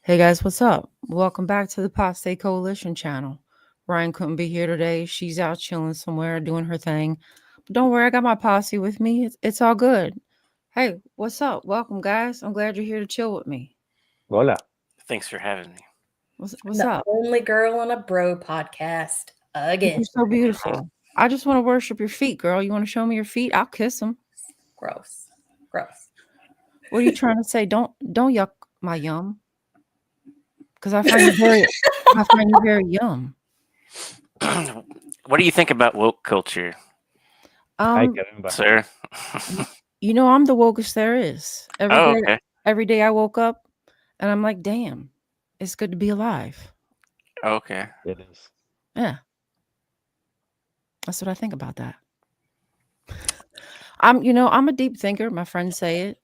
Hey guys, what's up? Welcome back to the Apostate Coalition channel. Ryan couldn't be here today. She's out chilling somewhere doing her thing. But don't worry, I got my posse with me. It's all good. Hey, what's up? Welcome, guys. I'm glad you're here to chill with me. Hola. Thanks for having me. What's the up? only girl on a bro podcast again. You're so beautiful. I just want to worship your feet, girl. You want to show me your feet? I'll kiss them. Gross. What are you trying to say? Don't yuck my yum. Because I find you very yum. What do you think about woke culture, sir? You know, I'm the wokest there is. Okay. Every day I woke up and I'm like, damn, it's good to be alive. Okay. It is. Yeah. That's what I think about that. I'm a deep thinker. My friends say it.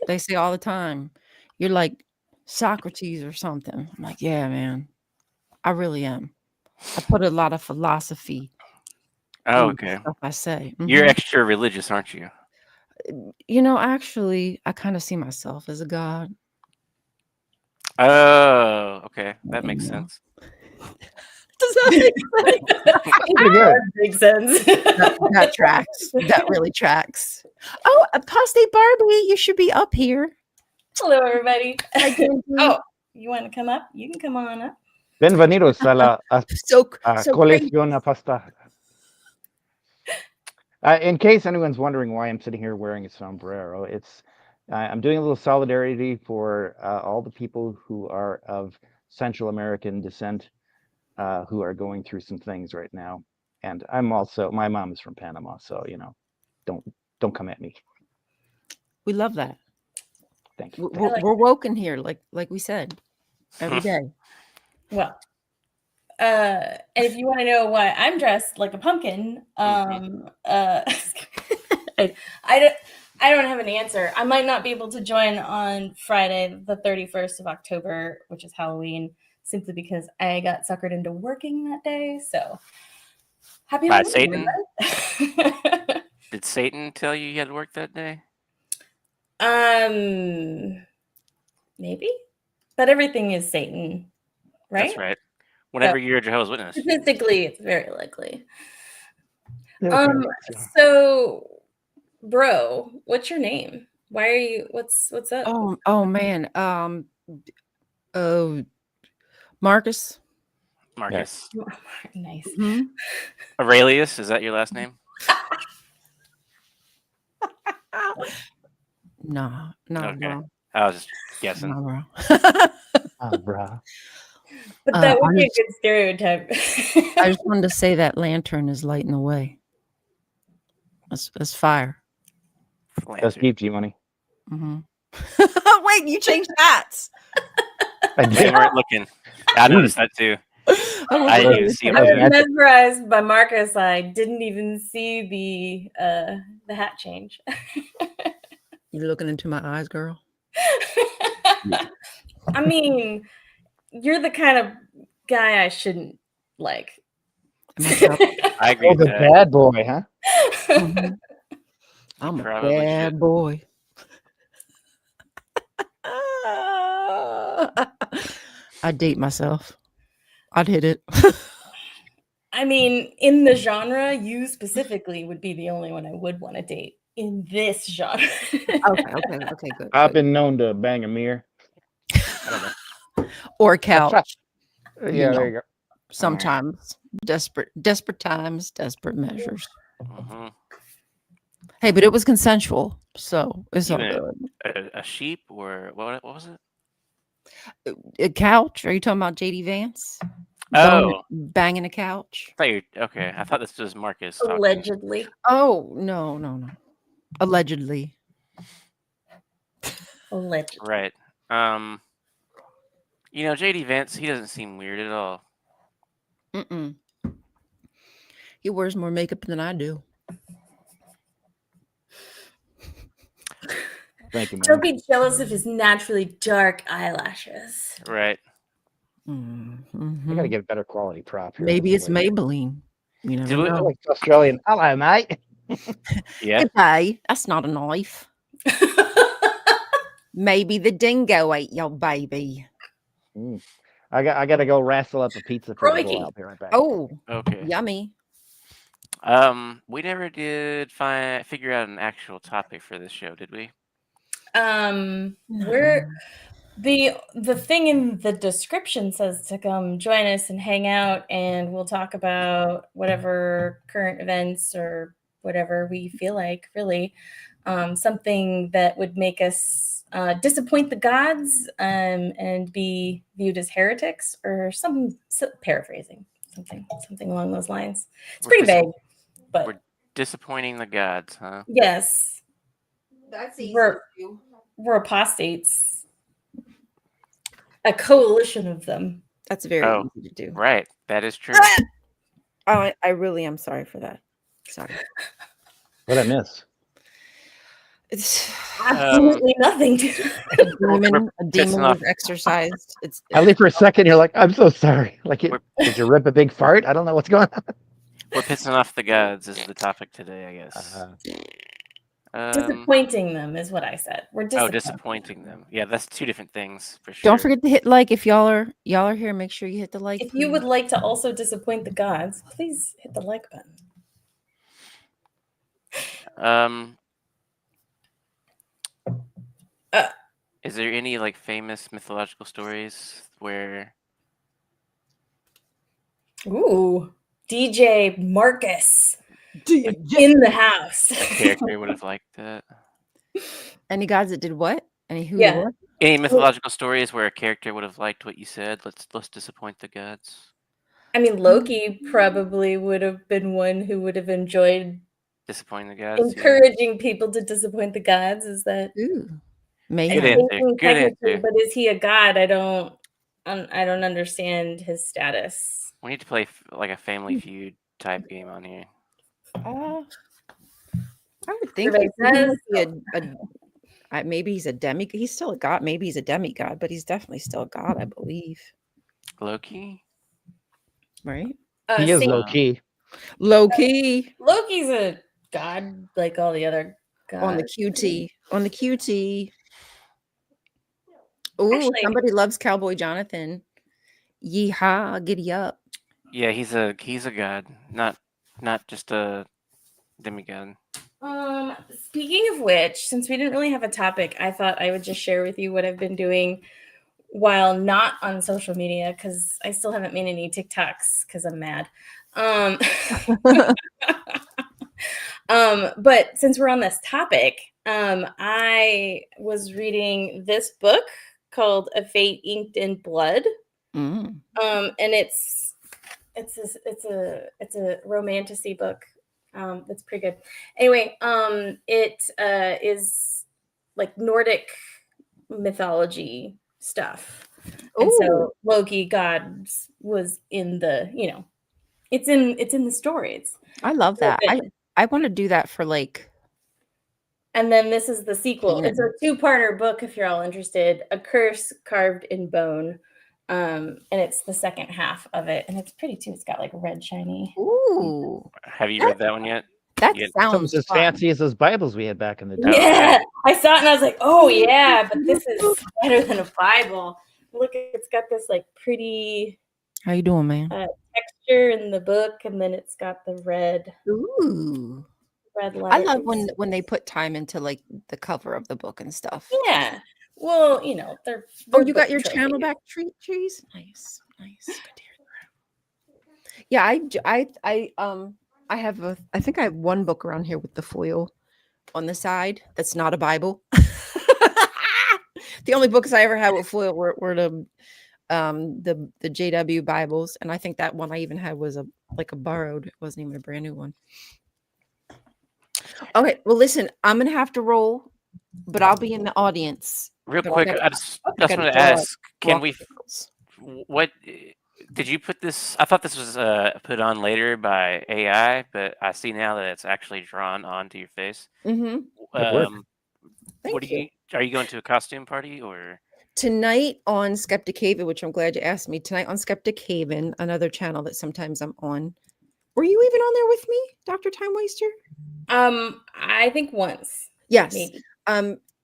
They say all the time, you're like Socrates or something. I'm like, yeah, man, I really am. I put a lot of philosophy. Okay. Stuff I say. You're extra religious, aren't you? Actually, I kind of see myself as a god. Oh, okay. That makes sense. Does that make sense? Pretty good. That makes sense. That tracks. That really tracks. Oh, Apostate Barbie, you should be up here. Hello, everybody. Oh, you want to come up? You can come on up. Bienvenidos a la colección Apostate. In case anyone's wondering why I'm sitting here wearing a sombrero, I'm doing a little solidarity for all the people who are of Central American descent who are going through some things right now. And my mom is from Panama, so don't come at me. We love that. Thank you. We're woken here, like we said, every day. Well, and if you want to know why I'm dressed like a pumpkin, I don't have an answer. I might not be able to join on Friday, the 31st of October, which is Halloween, simply because I got suckered into working that day. So happy Halloween. Satan? Did Satan tell you had to work that day? Maybe, but everything is Satan, right? That's right. Whenever you're a Jehovah's Witness, statistically, it's very likely. So, bro, what's your name? Why are you? What's up? Oh man. Marcus. Marcus. Nice. Mm-hmm. Aurelius, is that your last name? No, okay. bro. I was just guessing. No, bro. Bro. But that would be a good stereotype. I just wanted to say that lantern is lighting the way. That's fire. That's deep, G-Money. Mm-hmm. Wait, you changed hats. They weren't looking. I noticed that too. I didn't even see him. I was mesmerized by Marcus. I didn't even see the hat change. You're looking into my eyes, girl. I mean, you're the kind of guy I shouldn't like. I agree. The bad boy, huh? Mm-hmm. I'm a bad boy. I'd date myself. I'd hit it. I mean, in the genre, you specifically would be the only one I would want to date in this genre. Okay, good. I've been known to bang a mirror. I don't know. Or a couch. Yeah, there you go. Sometimes desperate times, desperate measures. Mm-hmm. Hey, but it was consensual, so it's all good. A sheep or what was it? A couch? Are you talking about JD Vance? Oh, banging a couch. I thought this was Marcus. Allegedly. Oh no. Allegedly. Right. JD Vance, he doesn't seem weird at all. Mm-mm. He wears more makeup than I do. Thank you, man. Don't be jealous of his naturally dark eyelashes. Right. Mm-hmm. I gotta get a better quality prop here. Maybe it's Maybelline. You never know. Like Australian. Hello, mate. Yeah. Goodbye. That's not a knife. Maybe the dingo ate your baby. I gotta go wrestle up a pizza for the boy. Crikey. I'll be right back. Oh, Okay. yummy. We never did figure out an actual topic for this show, did we? We're the thing in the description says to come join us and hang out, and we'll talk about whatever current events or whatever we feel like, really. Something that would make us disappoint the gods and be viewed as heretics, or paraphrasing, something along those lines. It's We're pretty dis- vague, but We're disappointing the gods, huh? yes, That's easy. we're apostates, a coalition of them. That's very Oh, easy to do. right. That is true. I really am sorry for that. Sorry. What'd I miss? It's Absolutely nothing. a demon pissing off- was exercised. It's At least for a second, you're like, I'm so sorry. Like, did you rip a big fart? I don't know what's going on. We're pissing off the gods is the topic today, I guess. Disappointing them is what I said. We're Disappointing them. Yeah, that's two different things for sure. don't forget to hit like if y'all are here. Make sure you hit the like. If you would like to also disappoint the gods, please hit the like button. Is there any like famous mythological stories where DJ Marcus in the house? a character would have liked that? Any gods that did what? Any who? Yeah. What? Any mythological stories where a character would have liked what you said? Let's disappoint the gods. I mean, Loki probably would have been one who would have enjoyed Disappointing the gods. encouraging people to disappoint the gods. Is that Maybe. Good answer. Good answer. But is he a god? I don't understand his status. We need to play like a Family Feud type game on here. I would think Survey says- maybe he's a demigod. He's still a god. Maybe he's a demigod, but he's definitely still a god, I believe. Loki? Right? He is low key. Low key. Loki's a god like all the other gods. On the QT. On the QT. Oh, Actually- somebody loves Cowboy Jonathan. Yeehaw, giddy up. Yeah, he's a god, not just a demigod. Speaking of which, since we didn't really have a topic, I thought I would just share with you what I've been doing while not on social media, because I still haven't made any TikToks because I'm mad. But since we're on this topic, I was reading this book called A Fate Inked in Blood. And it's a romantasy book. That's pretty good. Anyway, it is like Nordic mythology stuff. And so Loki gods was in the, it's in the story. I love that. I want to do that for like. And then this is the sequel. It's a 2-parter book if you're all interested. A Curse Carved in Bone. And it's the second half of it, and it's pretty too. It's got like red shiny. Ooh. Have you read that one yet? That sounds Something's as fancy as those Bibles we had back in the day. Yeah, I saw it and I was like, oh yeah, but this is better than a Bible. Look, it's got this like pretty. How you doing, man? Texture in the book, and then it's got the red. Ooh. Red letters. I love when they put time into like the cover of the book and stuff. Yeah. Well, they're you got your channel back, trees. Nice. Good to hear that. Yeah, I have I think I have one book around here with the foil on the side that's not a Bible. The only books I ever had with foil were the JW Bibles, and I think that one I even had was a borrowed. It wasn't even a brand new one. Okay, well, listen, I'm gonna have to roll, but I'll be in the audience. Real quick, I just wanted to ask, what did you put this? I thought this was put on later by AI, but I see now that it's actually drawn onto your face. Mm-hmm. Are you going to a costume party or? Tonight on Skeptic Haven, which I'm glad you asked me. Tonight on Skeptic Haven, another channel that sometimes I'm on. Were you even on there with me, Dr. Time Waster? I think once. Yes. Maybe.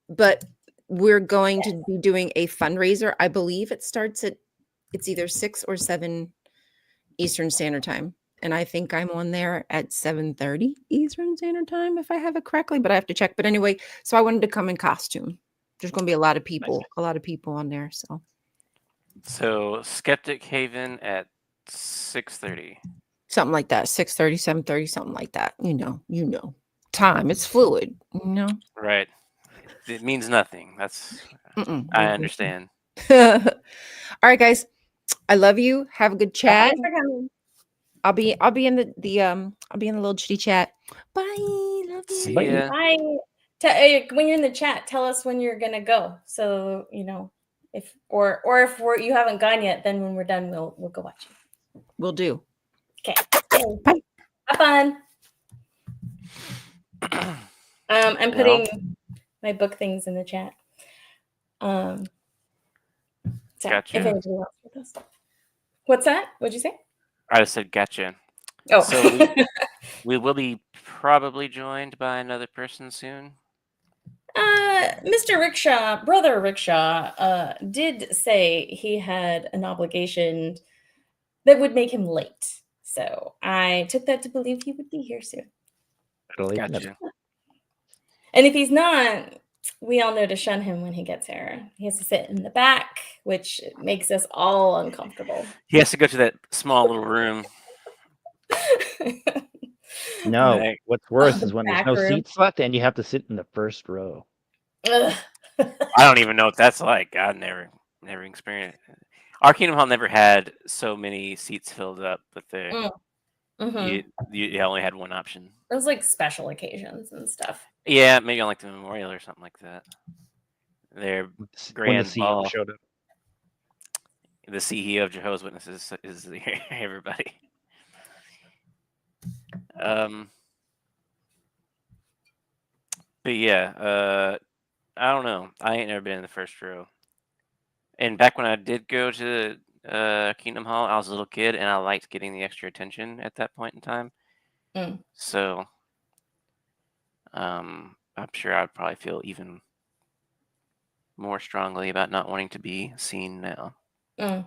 But we're going to be doing a fundraiser. I believe it starts at it's either 6 or 7 Eastern Standard Time. And I think I'm on there at 7:30 Eastern Standard Time, if I have it correctly, but I have to check. But anyway, so I wanted to come in costume. There's going to be a lot of people on there. So Skeptic Haven at 6:30. Something like that. 6:30, 7:30, something like that. You know. Time. It's fluid, Right. It means nothing. That's I understand. All right, guys. I love you. Have a good chat. Thanks for coming. I'll be in the little chitty chat. Bye. Love you. See ya. Bye. When you're in the chat, tell us when you're gonna go. So if you haven't gone yet, then when we're done, we'll go watch you. Will do. Okay. Bye. Have fun. I'm putting my book things in the chat. So Gotcha. if anybody else with us. What's that? What'd you say? I just said gotcha. Oh. So we will be probably joined by another person soon. Mr. Rickshaw, Brother Rickshaw, did say he had an obligation that would make him late. So I took that to believe he would be here soon. Gotcha. And if he's not, we all know to shun him when he gets here. He has to sit in the back, which makes us all uncomfortable. He has to go to that small little room. No, what's worse is when there's no room. seats left and you have to sit in the first row. I don't even know what that's like. I've never experienced it. Our Kingdom Hall never had so many seats filled up, but you only had one option. It was like special occasions and stuff. Yeah, maybe on like the memorial or something like that. Their grand when the CEO ball. showed up. The CEO of Jehovah's Witnesses is everybody. But yeah, I don't know. I ain't never been in the first row. And back when I did go to Kingdom Hall, I was a little kid, and I liked getting the extra attention at that point in time. So, I'm sure I'd probably feel even more strongly about not wanting to be seen now. Just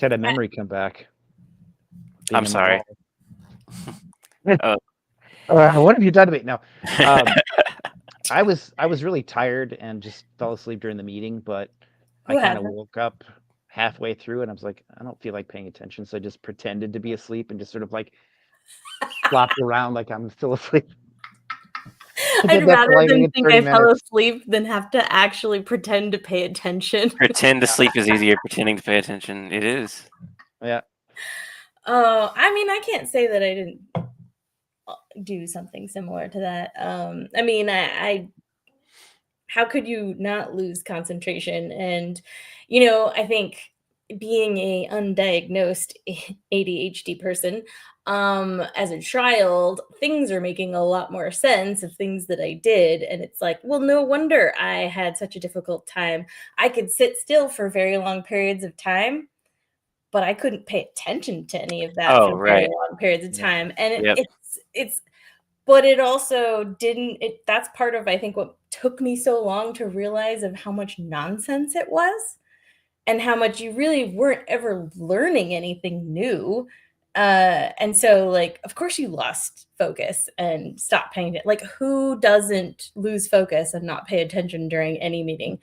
had a memory come back. I'm sorry. What have you done to me? No. I was really tired and just fell asleep during the meeting, but I kind of woke up halfway through and I was like, I don't feel like paying attention. So I just pretended to be asleep and just sort of like flopped around like I'm still asleep. I'd rather than think I fell asleep than have to actually pretend to pay attention. Pretend to sleep is easier. Pretending to pay attention, it is. Yeah. Oh, I mean, I can't say that I didn't do something similar to that. I mean, I how could you not lose concentration? And I think being a undiagnosed ADHD person, as a child, things are making a lot more sense of things that I did. And it's like, well, no wonder I had such a difficult time. I could sit still for very long periods of time, but I couldn't pay attention to any of that for very long periods of time. And but it also didn't, that's part of, I think, what took me so long to realize of how much nonsense it was and how much you really weren't ever learning anything new. And so, like, of course you lost focus and stopped paying it. Like, who doesn't lose focus and not pay attention during any meeting?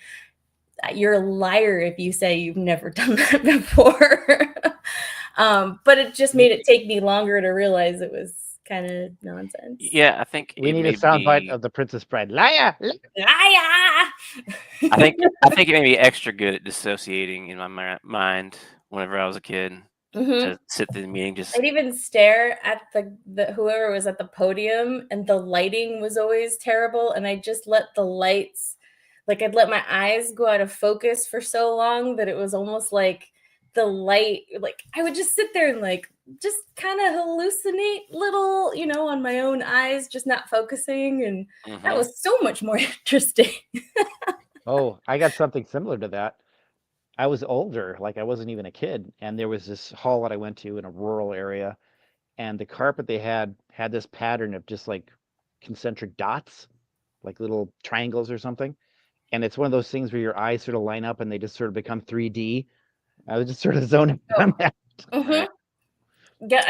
You're a liar if you say you've never done that before. But it just made it take me longer to realize it was kind of nonsense. Yeah, I think we need a soundbite of the Princess Bride. Liar! Liar! I think it made me extra good at dissociating in my mind whenever I was a kid. To sit through the meeting, I'd even stare at the whoever was at the podium, and the lighting was always terrible, and I just let the lights, like, I'd let my eyes go out of focus for so long that it was almost like the light, like, I would just sit there and like just kind of hallucinate little, on my own eyes, just not focusing, and that was so much more interesting. Oh, I got something similar to that. I was older, like I wasn't even a kid, and there was this hall that I went to in a rural area, and the carpet they had this pattern of just like concentric dots, like little triangles or something. And it's one of those things where your eyes sort of line up and they just sort of become 3D. I was just sort of zoning out. Right. Yeah,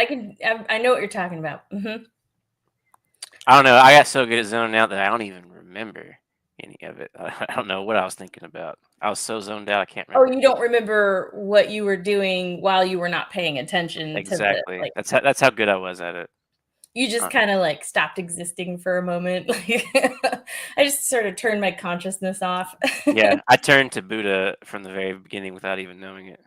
I know what you're talking about. I don't know. I got so good at zoning out that I don't even remember any of it. I don't know what I was thinking about. I was so zoned out, I can't Oh, remember. you don't remember what you were doing while you were not paying attention to the Exactly. That's how good I was at it. you just kind of like stopped existing for a moment. Like I just sort of turned my consciousness off. Yeah, I turned to Buddha from the very beginning without even knowing it.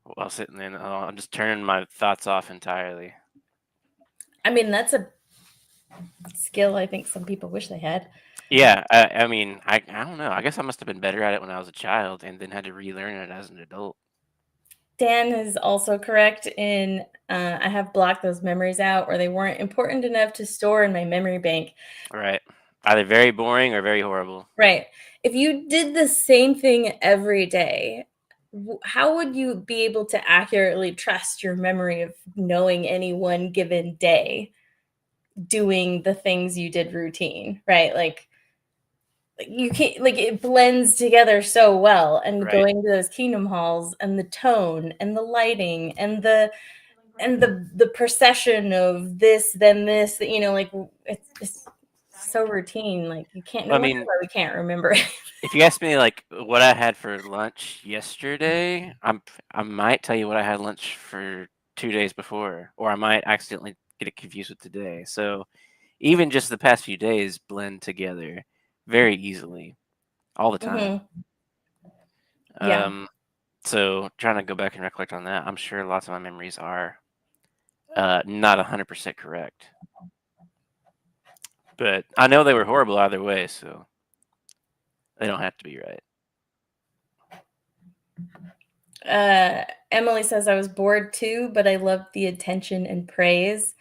While sitting there, I'm just turning my thoughts off entirely. I mean, that's a skill I think some people wish they had. Yeah, I mean, I don't know. I guess I must have been better at it when I was a child, and then had to relearn it as an adult. Dan is also correct in I have blocked those memories out where they weren't important enough to store in my memory bank. Right. Either very boring or very horrible. Right. If you did the same thing every day, how would you be able to accurately trust your memory of knowing any one given day doing the things you did routine, right? Like you can't, like it blends together so well, and Right. going to those kingdom halls and the tone and the lighting and the procession of this then this, you know, like it's so routine, like you can't, no I wonder mean, why we can't remember it. if you ask me like what I had for lunch yesterday, I might tell you what I had lunch for 2 days before, or I might accidentally get it confused with today. So even just the past few days blend together very easily all the time. Yeah. So trying to go back and recollect on that, I'm sure lots of my memories are not 100% correct, but I know they were horrible either way, so they don't have to be right. Emily says I was bored too, but I loved the attention and praise.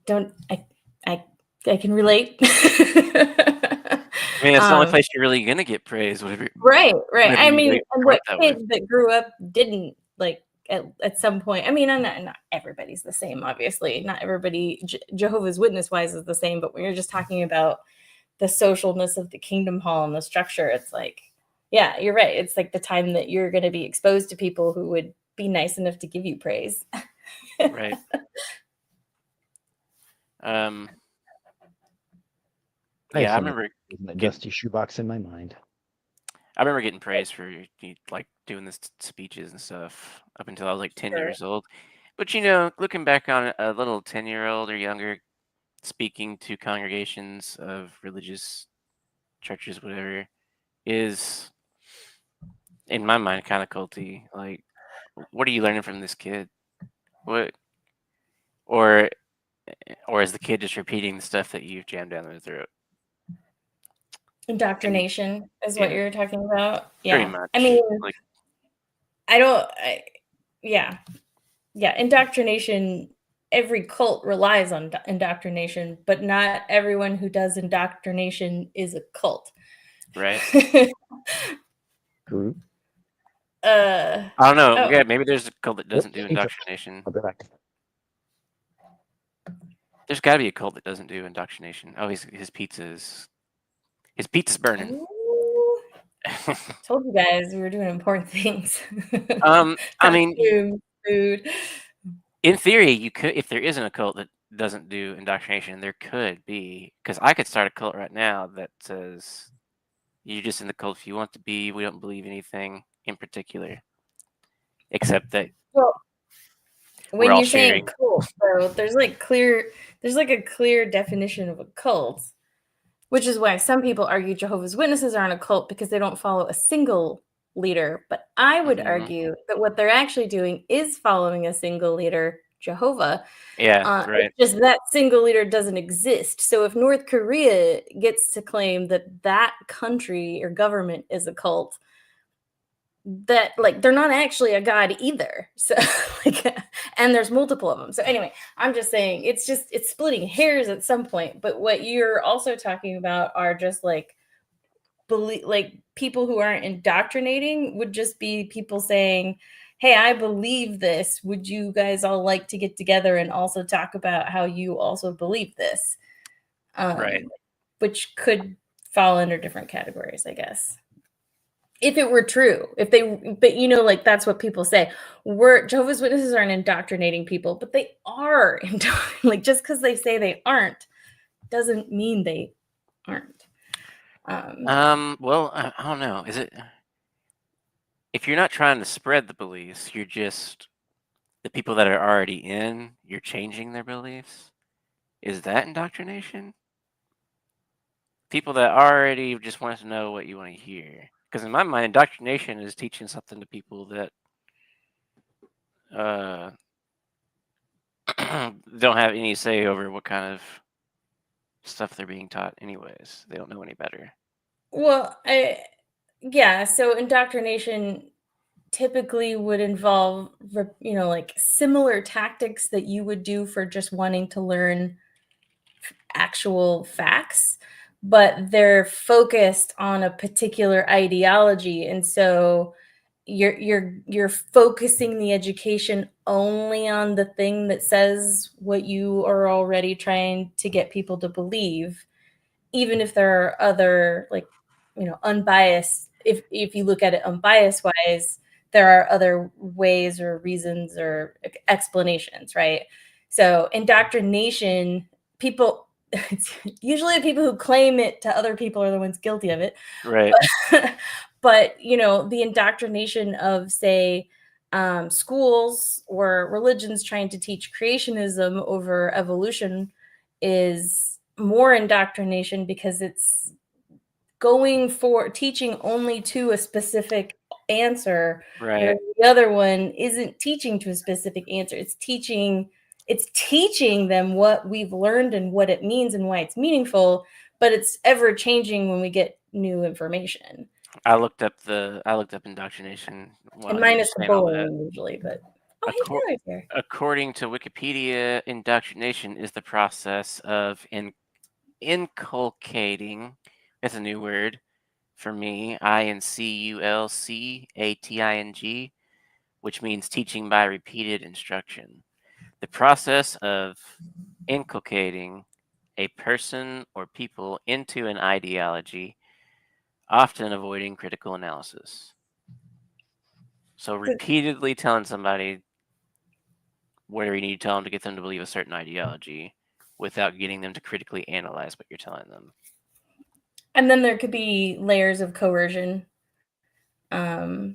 Don't I can relate. I mean, it's the only place you're really gonna get praise. Right. Whenever I you mean, and grow up what that way. kid that grew up didn't like at some point? I mean, not everybody's the same, obviously. Not everybody Jehovah's Witness wise is the same, but when you're just talking about the socialness of the kingdom hall and the structure, it's like, yeah, you're right. It's like the time that you're going to be exposed to people who would be nice enough to give you praise. Right. Yeah, I remember a dusty shoebox in my mind. I remember getting praise for like doing this speeches and stuff up until I was like 10 years old. But looking back on it, a little 10-year-old or younger speaking to congregations of religious churches, whatever, is in my mind kind of culty. Like, what are you learning from this kid? What or is the kid just repeating the stuff that you've jammed down their throat? Indoctrination is what you're talking about. Pretty Yeah. much. I mean, Like, yeah. Indoctrination, every cult relies on indoctrination, but not everyone who does indoctrination is a cult. right. Group. I don't know. Yeah, maybe there's a cult that doesn't do indoctrination. I'll be back. There's got to be a cult that doesn't do indoctrination. Oh, his pizza's burning. Told you guys we were doing important things. I mean, food. In theory, you could, if there isn't a cult that doesn't do indoctrination, there could be, because I could start a cult right now that says you're just in the cult if you want to be. We don't believe anything in particular, except that when you're saying cult, though, there's like a clear definition of a cult, which is why some people argue Jehovah's Witnesses aren't a cult because they don't follow a single leader. But I would argue that what they're actually doing is following a single leader, Jehovah. Yeah, right. It's just that single leader doesn't exist. So if North Korea gets to claim that country or government is a cult, that like they're not actually a god either. So and there's multiple of them. So anyway, I'm just saying it's splitting hairs at some point. But what you're also talking about are just like people who aren't indoctrinating would just be people saying, hey, I believe this. Would you guys all like to get together and also talk about how you also believe this? Right. Which could fall under different categories, I guess. if it were true, but like that's what people say. Jehovah's Witnesses aren't indoctrinating people, but they are. Like just because they say they aren't doesn't mean they aren't. Well, I don't know. Is it? If you're not trying to spread the beliefs, you're just the people that are already in. You're changing their beliefs. Is that indoctrination? People that already just want to know what you want to hear. Because in my mind, indoctrination is teaching something to people that don't have any say over what kind of stuff they're being taught anyways. They don't know any better. Well, so indoctrination typically would involve, like similar tactics that you would do for just wanting to learn actual facts, but they're focused on a particular ideology. And so you're focusing the education only on the thing that says what you are already trying to get people to believe, even if there are other, like, unbiased, if you look at it unbiased wise, there are other ways or reasons or explanations, right? So indoctrination, people, usually the people who claim it to other people are the ones guilty of it. Right. But the indoctrination of, say, schools or religions trying to teach creationism over evolution is more indoctrination because it's going for teaching only to a specific answer. Right. Where the other one isn't teaching to a specific answer. It's teaching them what we've learned and what it means and why it's meaningful, but it's ever changing when we get new information. I looked up indoctrination. And minus the bullying usually, but according to Wikipedia, indoctrination is the process of inculcating. That's a new word for me. inculcating, which means teaching by repeated instruction. The process of inculcating a person or people into an ideology, often avoiding critical analysis. So repeatedly telling somebody whatever you need to tell them to get them to believe a certain ideology without getting them to critically analyze what you're telling them. And then there could be layers of coercion. Right.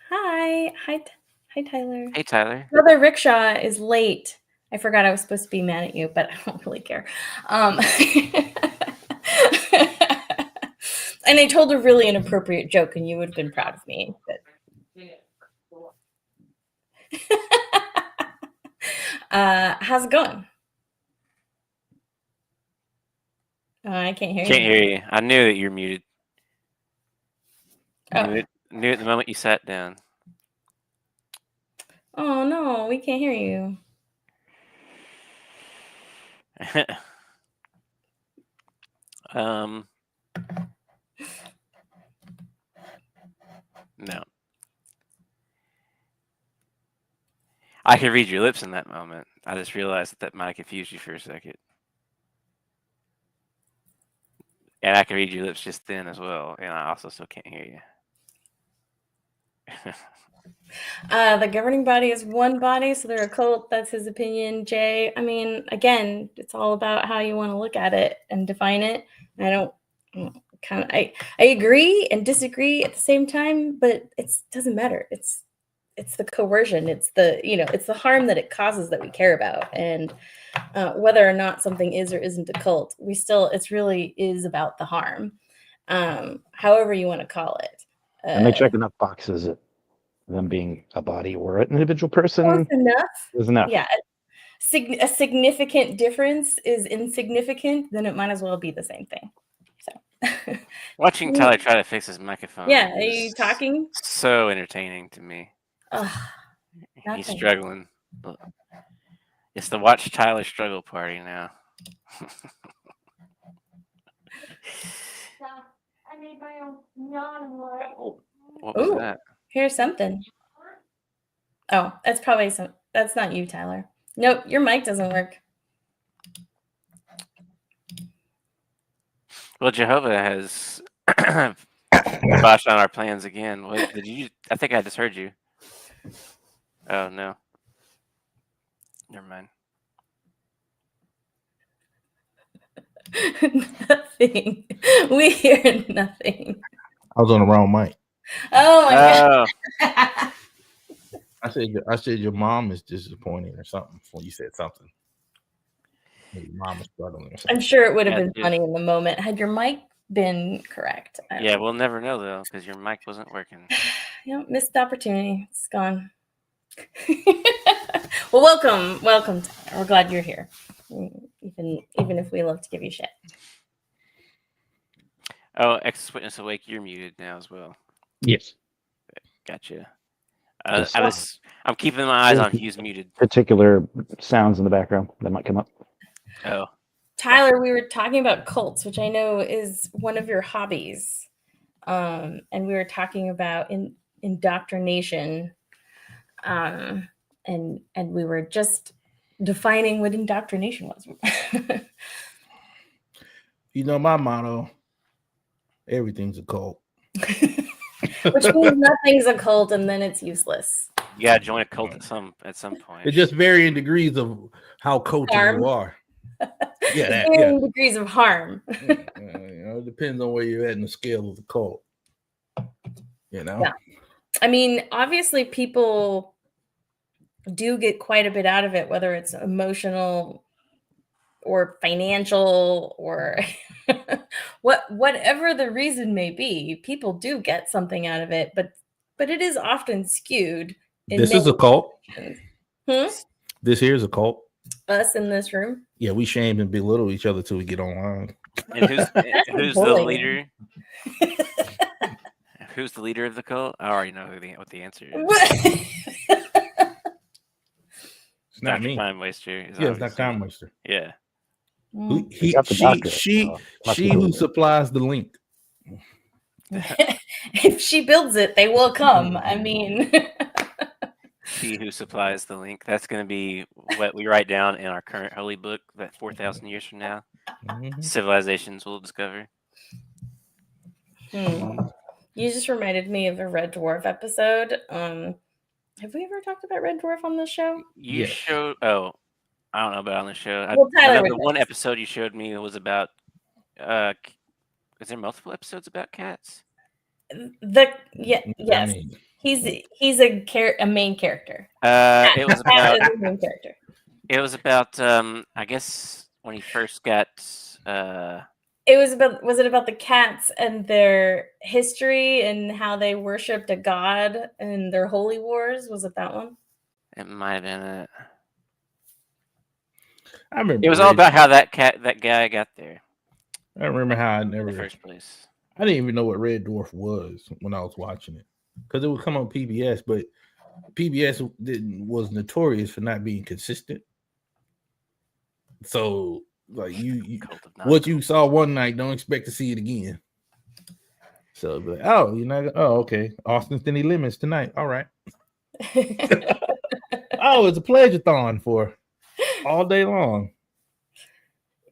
Hi, Tyler. Hey, Tyler. Brother Rickshaw is late. I forgot I was supposed to be mad at you, but I don't really care. And I told a really inappropriate joke, and you would have been proud of me. But... how's it going? I can't hear you. Can't hear you. I knew that you're muted. Knew it the moment you sat down. Oh no, we can't hear you. No. I could read your lips in that moment. I just realized that might confuse you for a second. And I can read your lips just then as well, and I also still can't hear you. The governing body is one body, so they're a cult. That's his opinion, Jay. I mean, again, it's all about how you want to look at it and define it. I agree and disagree at the same time, but it doesn't matter. It's the coercion. It's the harm that it causes that we care about, and whether or not something is or isn't a cult, it really is about the harm, however you want to call it. And they check enough boxes. Them being a body or an individual person is enough. Yeah, a significant difference is insignificant, then it might as well be the same thing. So watching Tyler try to fix his microphone. Yeah, are you talking? So entertaining to me. He's struggling. It's the watch Tyler struggle party now. I made my own neon light. What was that? Here's something. Oh, that's not you, Tyler. Nope, your mic doesn't work. Well, Jehovah has kiboshed on our plans again. What did you? I think I just heard you. Oh no. Never mind. Nothing. We hear nothing. I was on the wrong mic. Oh my god. Oh, I said your mom is disappointing or something when you said something. Your mom is struggling or something. I'm sure it would have Yeah, been dude. funny in the moment had your mic been correct. yeah. We'll never know though because your mic wasn't working. Missed opportunity. It's gone. Well, welcome. Tyler. We're glad you're here, even if we love to give you shit. Oh, Ex Witness Awake, you're muted now as well. Yes. Gotcha. Just, I'm keeping my eyes on who's muted. particular sounds in the background that might come up. Oh, Tyler, we were talking about cults, which I know is one of your hobbies, and we were talking about indoctrination, and we were just defining what indoctrination was. You know my motto: everything's a cult. Which means nothing's a cult, and then it's useless. you gotta join a cult at some point. It's just varying degrees of how culty Harm. you are. Yeah, that, Varying degrees of harm. It depends on where you're at in the scale of the cult. Yeah. I mean, obviously, people do get quite a bit out of it, whether it's emotional or financial or whatever the reason may be. People do get something out of it, but it is often skewed. This is a cult. This here is a cult. Us in this room. Yeah, we shame and belittle each other till we get online. And who's the leader? Who's the leader of the cult? I already know what the answer is. It's not me. Time waster. Yeah, it's not time waster. Yeah. She who supplies the link. If she builds it, they will come. I mean, She who supplies the link. That's going to be what we write down in our current holy book that 4,000 years from now, civilizations will discover. You just reminded me of a Red Dwarf episode. Have we ever talked about Red Dwarf on this show? You showed. Oh, I don't know about on the show. Well, I know the one episode you showed me was about. Is there multiple episodes about cats? Yes. He's a main character. It was about a main character. It was about I guess when he first got Was it about the cats and their history and how they worshipped a god and their holy wars? Was it that one? It might have been it. I remember it was all about how that guy got there. I remember how I never in the first place. I didn't even know what Red Dwarf was when I was watching it because it would come on PBS, but PBS was notorious for not being consistent. So, like what you saw one night, don't expect to see it again. So, like, okay. Austin's Thinny Lemons tonight. All right. It's a pleasure-thon for all day long.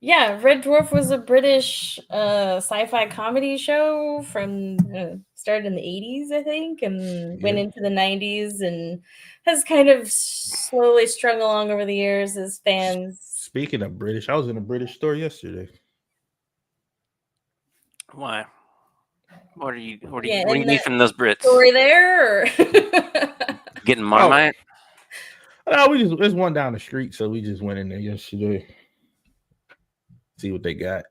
Yeah, Red Dwarf was a British sci-fi comedy show from started in the 80s, I think, and went into the 90s and has kind of slowly strung along over the years as fans. Speaking of British, I was in a British store yesterday. Why? What are you need from those Brits? Story there? Or? Getting Marmite? No, there's one down the street, so we just went in there yesterday. See what they got.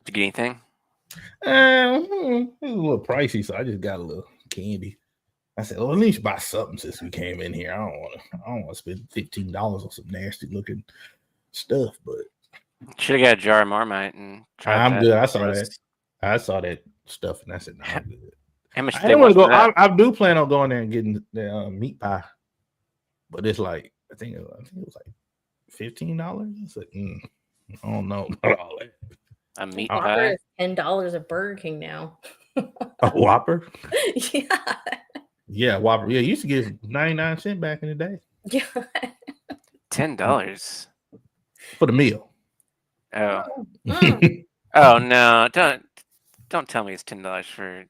Did you get anything? It was a little pricey, so I just got a little candy. I said, well, at least buy something since we came in here. I don't want to spend $15 on some nasty looking stuff, but should have got a jar of Marmite and tried. I'm good. I saw that stuff, and I said, no, I'm good. How much? I didn't want to go. I do plan on going there and getting the meat pie, but it's like I think it was like $15. It's like I don't know about all that. A meat pie. $10 at Burger King now. A Whopper? Yeah. Yeah, Whopper. Yeah, you used to get 99 cents back in the day. Yeah. $10 for the meal. Oh. Oh no! Don't tell me it's $10 for.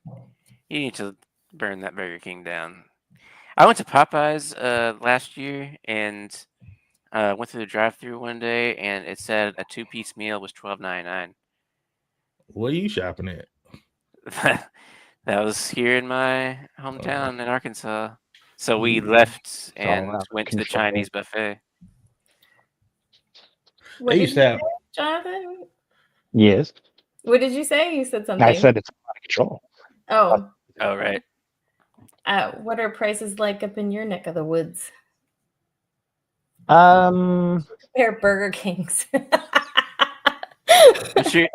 You need to burn that Burger King down. I went to Popeyes last year and went through the drive-through one day, and it said a 2-piece meal was $12.99. Where are you shopping at? That was here in my hometown in Arkansas. So we Ooh. left It's all and about went to the control. Chinese buffet. What They did used you to have. say, Jonathan? Yes, What did you say? You said something. I said it's out of control. Oh, Oh right. what are prices like up in your neck of the woods? Um, Compare Burger Kings.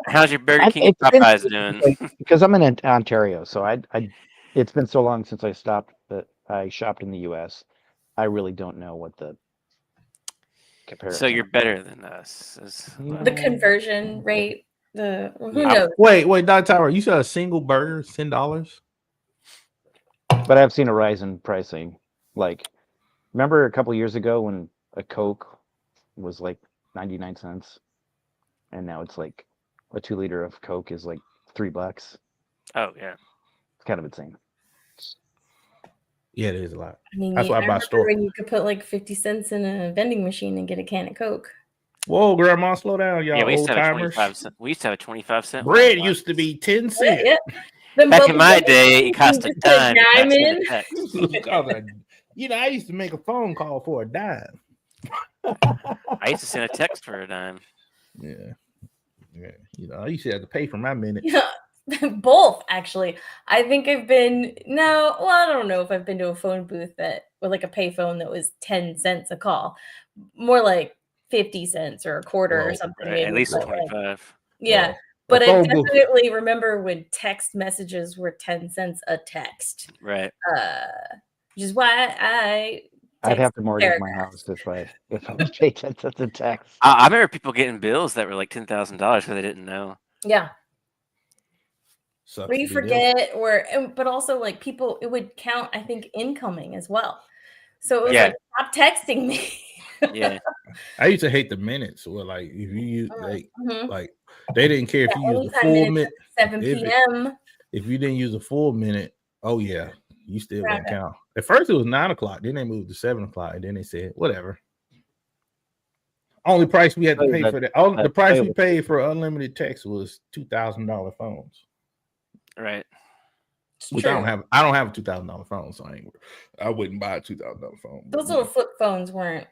How's your Burger King and it's been Popeyes doing? because I'm in Ontario, so it's been so long since I stopped that I shopped in the U.S. I really don't know what the comparison. So you're better than us. The conversion rate. Who I- knows? Wait, Dr. Tower, you said a single burger is $10? But I've seen a rise in pricing. Like, remember a couple years ago when a Coke was like 99 cents, and now it's like a 2 liter of Coke is like $3. Oh yeah. It's kind of insane. Yeah, it is a lot. I mean, That's why I buy remember store. when you could put like 50 cents in a vending machine and get a can of Coke. Whoa, Grandma, slow down, y'all. Yeah, we used old to have a timers. 25 cent. We used to have a 25-cent Bread Walmart. used to be 10 cents. Yeah. The Back in my bubble day, gum, it cost a you just put a dime to dime send in. a text. I used to make a phone call for a dime. I used to send a text for a dime. Yeah. I used to have to pay for my minute. Yeah, both actually. I think I've been I don't know if I've been to a phone booth with like a payphone that was 10 cents a call. More like 50 cents or a quarter or Well, something. Right, Maybe. at least But, 25. yeah. Well, But I phone booth. definitely remember when text messages were 10 cents a text. Right. Which is why I'd have to mortgage paragraph. my house if I was paid 10 cents a text. I remember people getting bills that were like $10,000 because they didn't know. Yeah. Sucks Where you to be them. forget, but also like people, it would count, I think, incoming as well. So it was Yeah. like, stop texting me. Yeah. I used to hate the minutes where like if you use Mhm. like they didn't care if you used the anytime full minutes minute. 7 p.m. If you didn't use a full minute, oh yeah, you still gonna Right. count. At first it was 9 o'clock, then they moved to 7 o'clock, and then they said whatever. Only price we had to pay for that. The price we paid for unlimited text was $2,000 phones. Right. Which I don't have a $2,000 phone, so I wouldn't buy a $2,000 phone. Those little flip phones weren't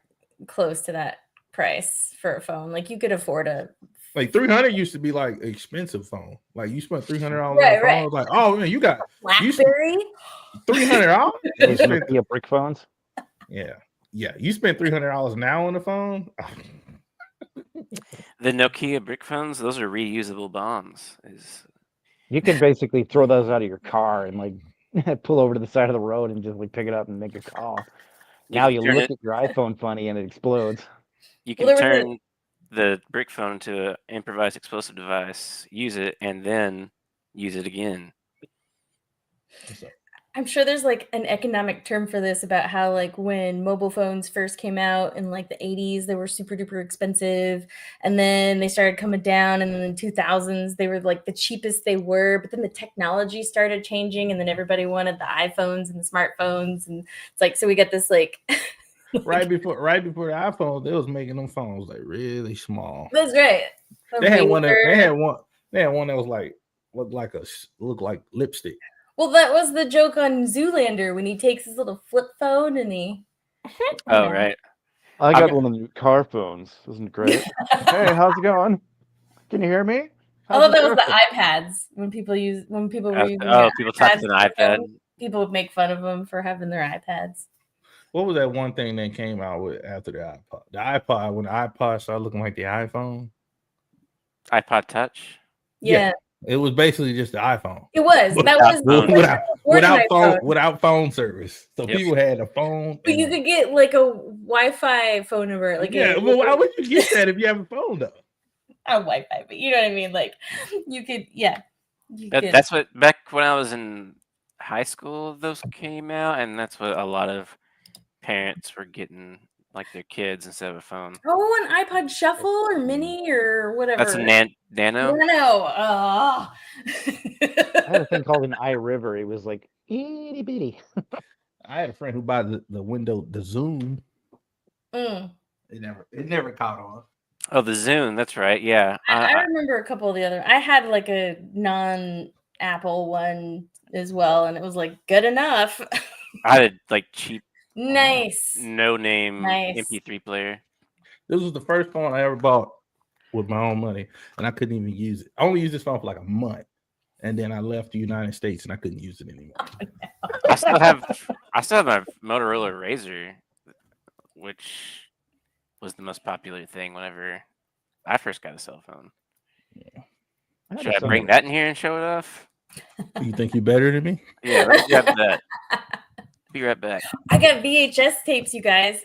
close to that price for a phone. Like you could afford a like $300 used to be like expensive phone. Like you spent $300 on Right, a phone. right. I was like, oh man, you got BlackBerry. $300. Those Nokia brick phones. Yeah. You spent $300 now on the phone. The Nokia brick phones, those are reusable bombs. You can basically throw those out of your car and like pull over to the side of the road and just like pick it up and make a call. Now you look at your iPhone funny and it explodes. You can turn the brick phone into an improvised explosive device, use it, and then use it again. I'm sure there's like an economic term for this about how like when mobile phones first came out in like the 80s, they were super duper expensive. And then they started coming down. And then in the 2000s, they were like the cheapest they were. But then the technology started changing. And then everybody wanted the iPhones and the smartphones. And it's like, so we got this like... right before the iPhone, they was making them phones like really small. That's right. They had one that was like looked like lipstick. Well, that was the joke on Zoolander when he takes his little flip phone and he... Oh, right. I got one of the car phones. Isn't it great? Hey, how's it going? Can you hear me? Although that was the iPads when people were using people talk to an iPad. People would make fun of them for having their iPads. What was that one thing that came out with after the iPod? The iPod, when the iPod started looking like the iPhone. iPod Touch? Yeah. It was basically just the iPhone. It was. Without phone service. So people had a phone. But you could get like a Wi-Fi phone number. Like well, why would you get that if you have a phone though? Not Wi-Fi, but you know what I mean. Like you could, That's what back when I was in high school, those came out, and that's what a lot of parents were getting, like their kids instead of a phone. Oh, an iPod Shuffle or Mini or whatever. Nano. I had a thing called an iRiver. It was like itty bitty. I had a friend who bought the Zoom. Mm. It never caught on. Oh, the Zune. That's right. Yeah. I remember a couple of the other. I had like a non-Apple one as well, and it was like good enough. I had like cheap, Nice. no name Nice. MP3 player. This was the first phone I ever bought with my own money, and I couldn't even use it. I only used this phone for like a month, and then I left the United States, and I couldn't use it anymore. I still have my Motorola Razr, which was the most popular thing whenever I first got a cell phone. Yeah. Should I bring that in here and show it off? You think you're better than me? Yeah, let's grab that. Be right back. I got VHS tapes, you guys.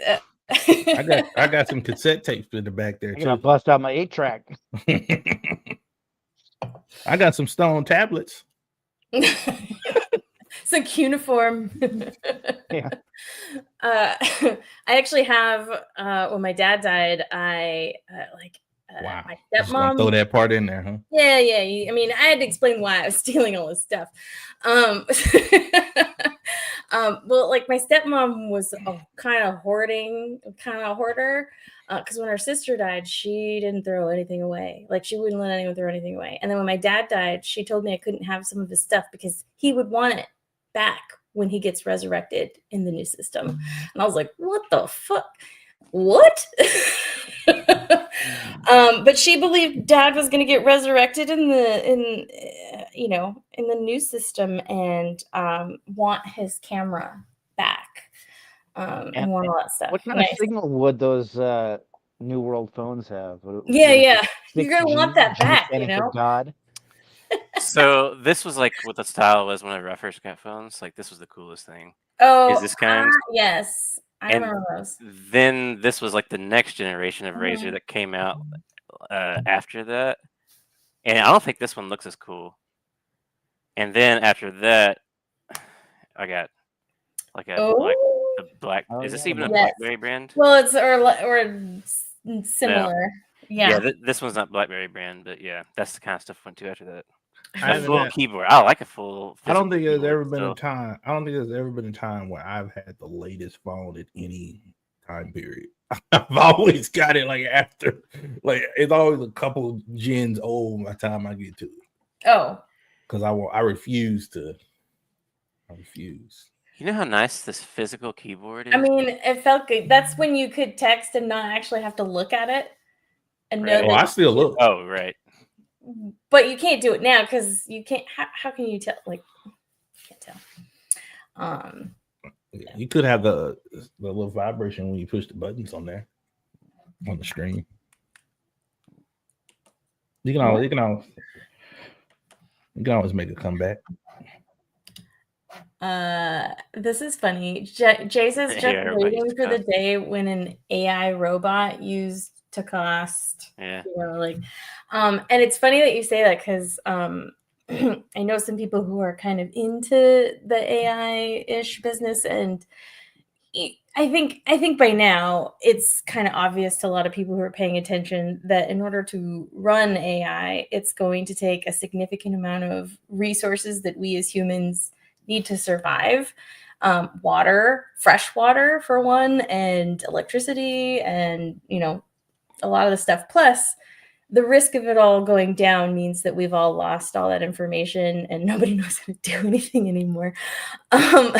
I got some cassette tapes in the back there I'm gonna too. bust out my 8-track. I got some stone tablets. Some cuniform. Yeah. I actually have. When my dad died, I Wow. my Just gonna stepmom. throw that part in there, huh? Yeah. I mean, I had to explain why I was stealing all this stuff. Well, like my stepmom was a kind of hoarder. Because when her sister died, she didn't throw anything away. Like she wouldn't let anyone throw anything away. And then when my dad died, she told me I couldn't have some of his stuff because he would want it back when he gets resurrected in the new system. And I was like, what the fuck? What? But she believed dad was going to get resurrected in the new system and want his camera back and want all that stuff. What kind of signal would those New World phones have? Yeah. You're going to want that back, For God. So this was like what the style was whenever I first got phones. Like this was the coolest thing. Oh, is this kind? Yes, I remember those. Then this was like the next generation of Razr that came out after that, and I don't think this one looks as cool. And then after that, I got like the black. Is this even a BlackBerry brand? Well, it's or similar. No. Yeah. This one's not BlackBerry brand, but yeah, that's the kind of stuff went to after that. A full keyboard. I like a full. I don't think there's ever been a time. I don't think there's ever been a time where I've had the latest phone at any time period. I've always got it like after, like it's always a couple gens old by the time I get to it. Oh, because I refuse to. I refuse. You know how nice this physical keyboard is? I mean, it felt good. That's when you could text and not actually have to look at it and know that. I still look. Oh, right. But you can't do it now because you can't. How can you tell? Like, you can't tell. Yeah, you could have the little vibration when you push the buttons on there on the screen. You can always make a comeback. This is funny. Jay says just waiting for the day when an AI robot used to cost. Yeah. And it's funny that you say that because I know some people who are kind of into the AI-ish business, and I think by now it's kind of obvious to a lot of people who are paying attention that in order to run AI, it's going to take a significant amount of resources that we as humans need to survive. Water, fresh water for one, and electricity, and a lot of the stuff. Plus, the risk of it all going down means that we've all lost all that information and nobody knows how to do anything anymore. I'll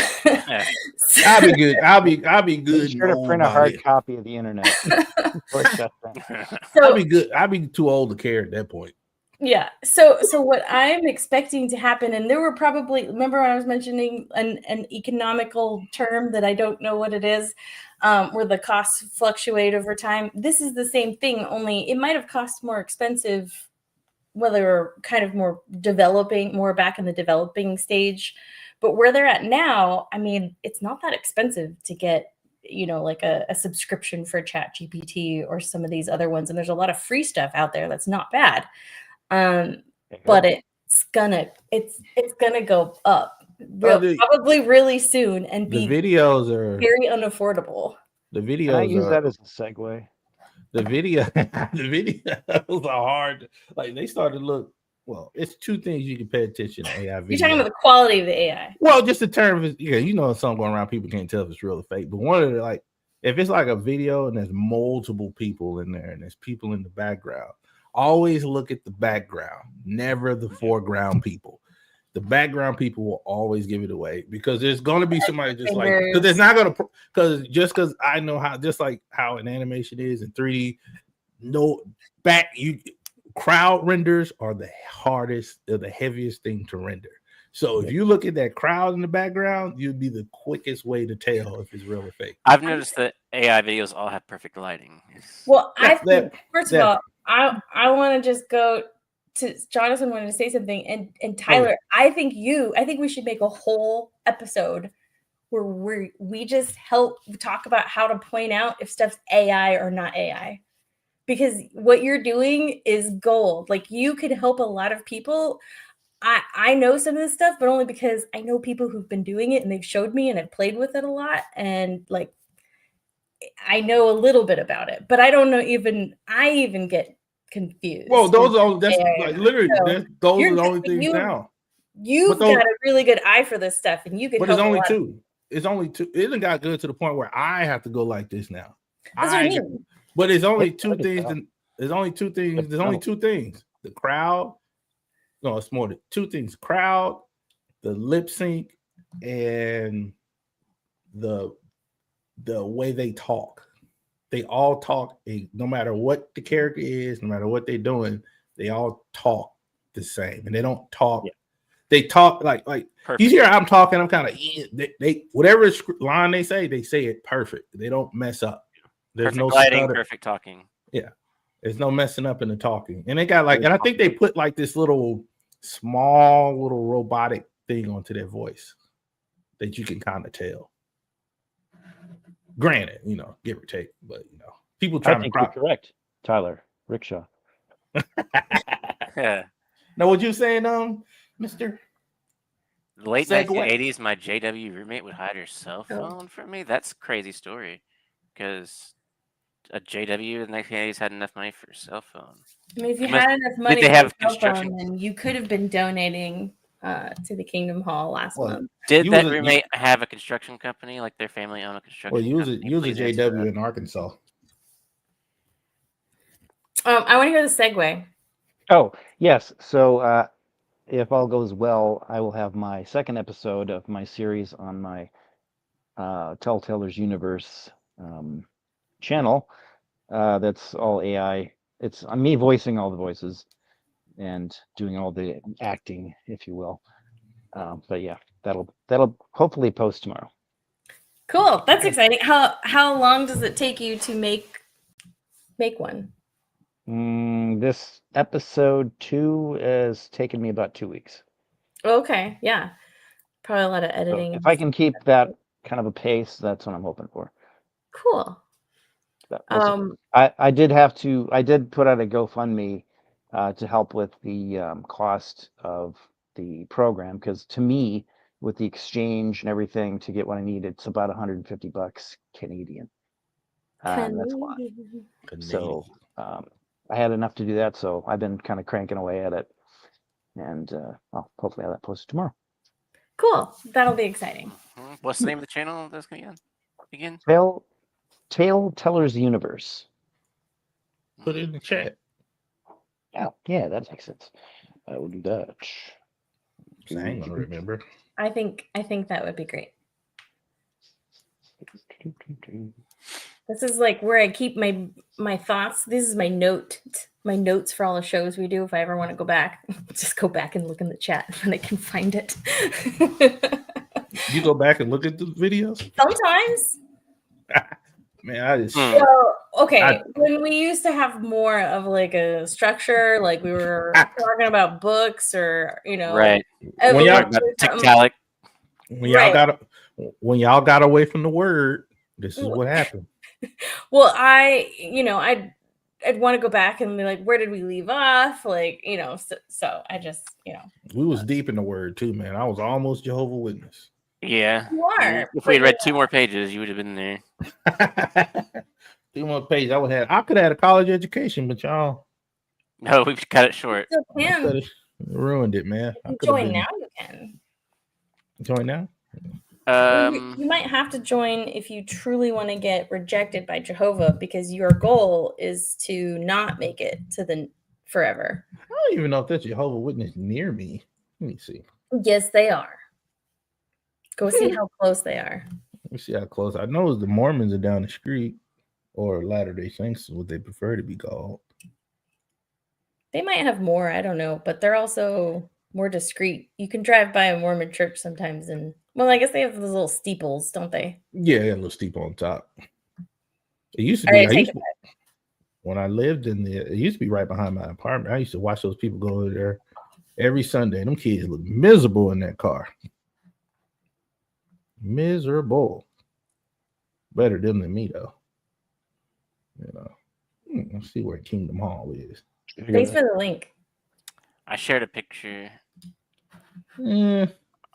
be good. I'll be good. Be sure to print a hard copy of the internet. I'll be good. I'll be too old to care at that point. Yeah. So what I'm expecting to happen, and there were probably, remember when I was mentioning an economical term that I don't know what it is, where the costs fluctuate over time. This is the same thing, only it might have cost more expensive, whether kind of more back in the developing stage. But where they're at now, I mean, it's not that expensive to get, like a subscription for ChatGPT or some of these other ones. And there's a lot of free stuff out there that's not bad. But it's gonna go up probably really soon and be videos are very unaffordable. The videos Can I use that as a segue? the video, the videos are hard. Like they started to look. Well, it's two things you can pay attention to AI videos. You're talking about the quality of the AI. Well, just the term of something going around, people can't tell if it's real or fake. But one of the if it's like a video and there's multiple people in there and there's people in the background, always look at the background, never the foreground people. The background people will always give it away because there's going to be somebody just because it's not going to because I know how just like how an animation is in 3D. Crowd renders are the hardest, they're the heaviest thing to render. So if you look at that crowd in the background, you'd be the quickest way to tell if it's real or fake. I've noticed that AI videos all have perfect lighting. Well, first of all, I want to just go to Jonathan wanted to say something, and Tyler, I think we should make a whole episode where we just help talk about how to point out if stuff's AI or not AI. Because what you're doing is gold. Like you could help a lot of people. I know some of this stuff, but only because I know people who've been doing it and they've showed me and I've played with it a lot. And like, I know a little bit about it, but I don't know I even get confused. Well, those are those are the only things now. You've got a really good eye for this stuff, and you could. But it's only two. It's only two. It hasn't got good to the point where I have to go like this now. That's what I mean. But it's only two things. There's only two things. There's only two things. The crowd. No, it's more than two things. Crowd, the lip sync, and the way they talk. They all talk. No matter what the character is, no matter what they're doing, they all talk the same, and they don't talk. Yeah. They talk like perfect. You hear I'm talking. I'm kind of they whatever line they say it perfect. They don't mess up. There's perfect no lighting, stutter. Perfect talking. Yeah, there's no messing up in the talking, and they got and I think they put like this small little robotic thing onto their voice that you can kind of tell. Granted, give or take, but people trying to. You're correct, Tyler Rickshaw. Yeah. Now, what you saying, Mister? Late 1980s, my JW roommate would hide her cell phone from me. That's a crazy story, because a JW in the 1980s had enough money for a cell phone. I mean, if you had enough money for a cell phone, then you could have been donating to the Kingdom Hall last month. Did that roommate have a construction company? Like their family owned a construction company? Use a JW in Arkansas. I want to hear the segue. Oh, yes. So if all goes well, I will have my second episode of my series on my Telltale's Universe channel. That's all AI. It's me voicing all the voices and doing all the acting, if you will. But yeah, that'll hopefully post tomorrow. Cool. That's exciting. How long does it take you to make one? This episode 2 has taken me about 2 weeks. Okay. Yeah. Probably a lot of editing. So if I can keep that kind of a pace, that's what I'm hoping for. Cool. I did put out a GoFundMe to help with the cost of the program, because to me, with the exchange and everything to get what I need, it's about $150 Canadian. That's why. So I had enough to do that, so I've been kind of cranking away at it, and I'll hopefully have that posted tomorrow. Cool. That'll be exciting. What's the name of the channel that's going on again? Tale Teller's Universe. Put it in the chat. Oh, yeah, that makes sense. I will do that. I ain't gonna remember. I think that would be great. This is like where I keep my thoughts. This is my notes for all the shows we do. If I ever want to go back, just go back and look in the chat when I can find it. You go back and look at the videos? Sometimes. Man, I just when we used to have more of like a structure, like we were talking about books or right. When y'all got away from the word, this is what happened. Well, I'd want to go back and be like, where did we leave off? Like, so I just, We was deep in the word too, man. I was almost Jehovah's Witness. Yeah. You are. If we had read 2 more pages, you would have been there. 2 more pages. I could have had a college education, but y'all No, we've cut it short. Still can. ruined it, man. I You could have join been now. You can. join now. You might have to join if you truly want to get rejected by Jehovah, because your goal is to not make it to the forever. I don't even know if there's Jehovah's Witness near me. Let me see. Yes, they are. Go see how close they are. Let me see how close. I know the Mormons are down the street, or Latter-day Saints is what they prefer to be called. They might have more, I don't know, but they're also more discreet. You can drive by a Mormon church sometimes, and well, I guess they have those little steeples, don't they? Yeah, a little steeple on top. It used to All be. right, When I lived in it used to be right behind my apartment. I used to watch those people go over there every Sunday. Them kids look miserable in that car. Miserable. Better them than me though. You know. Let's see where Kingdom Hall is. Thanks for the link. I shared a picture Eh,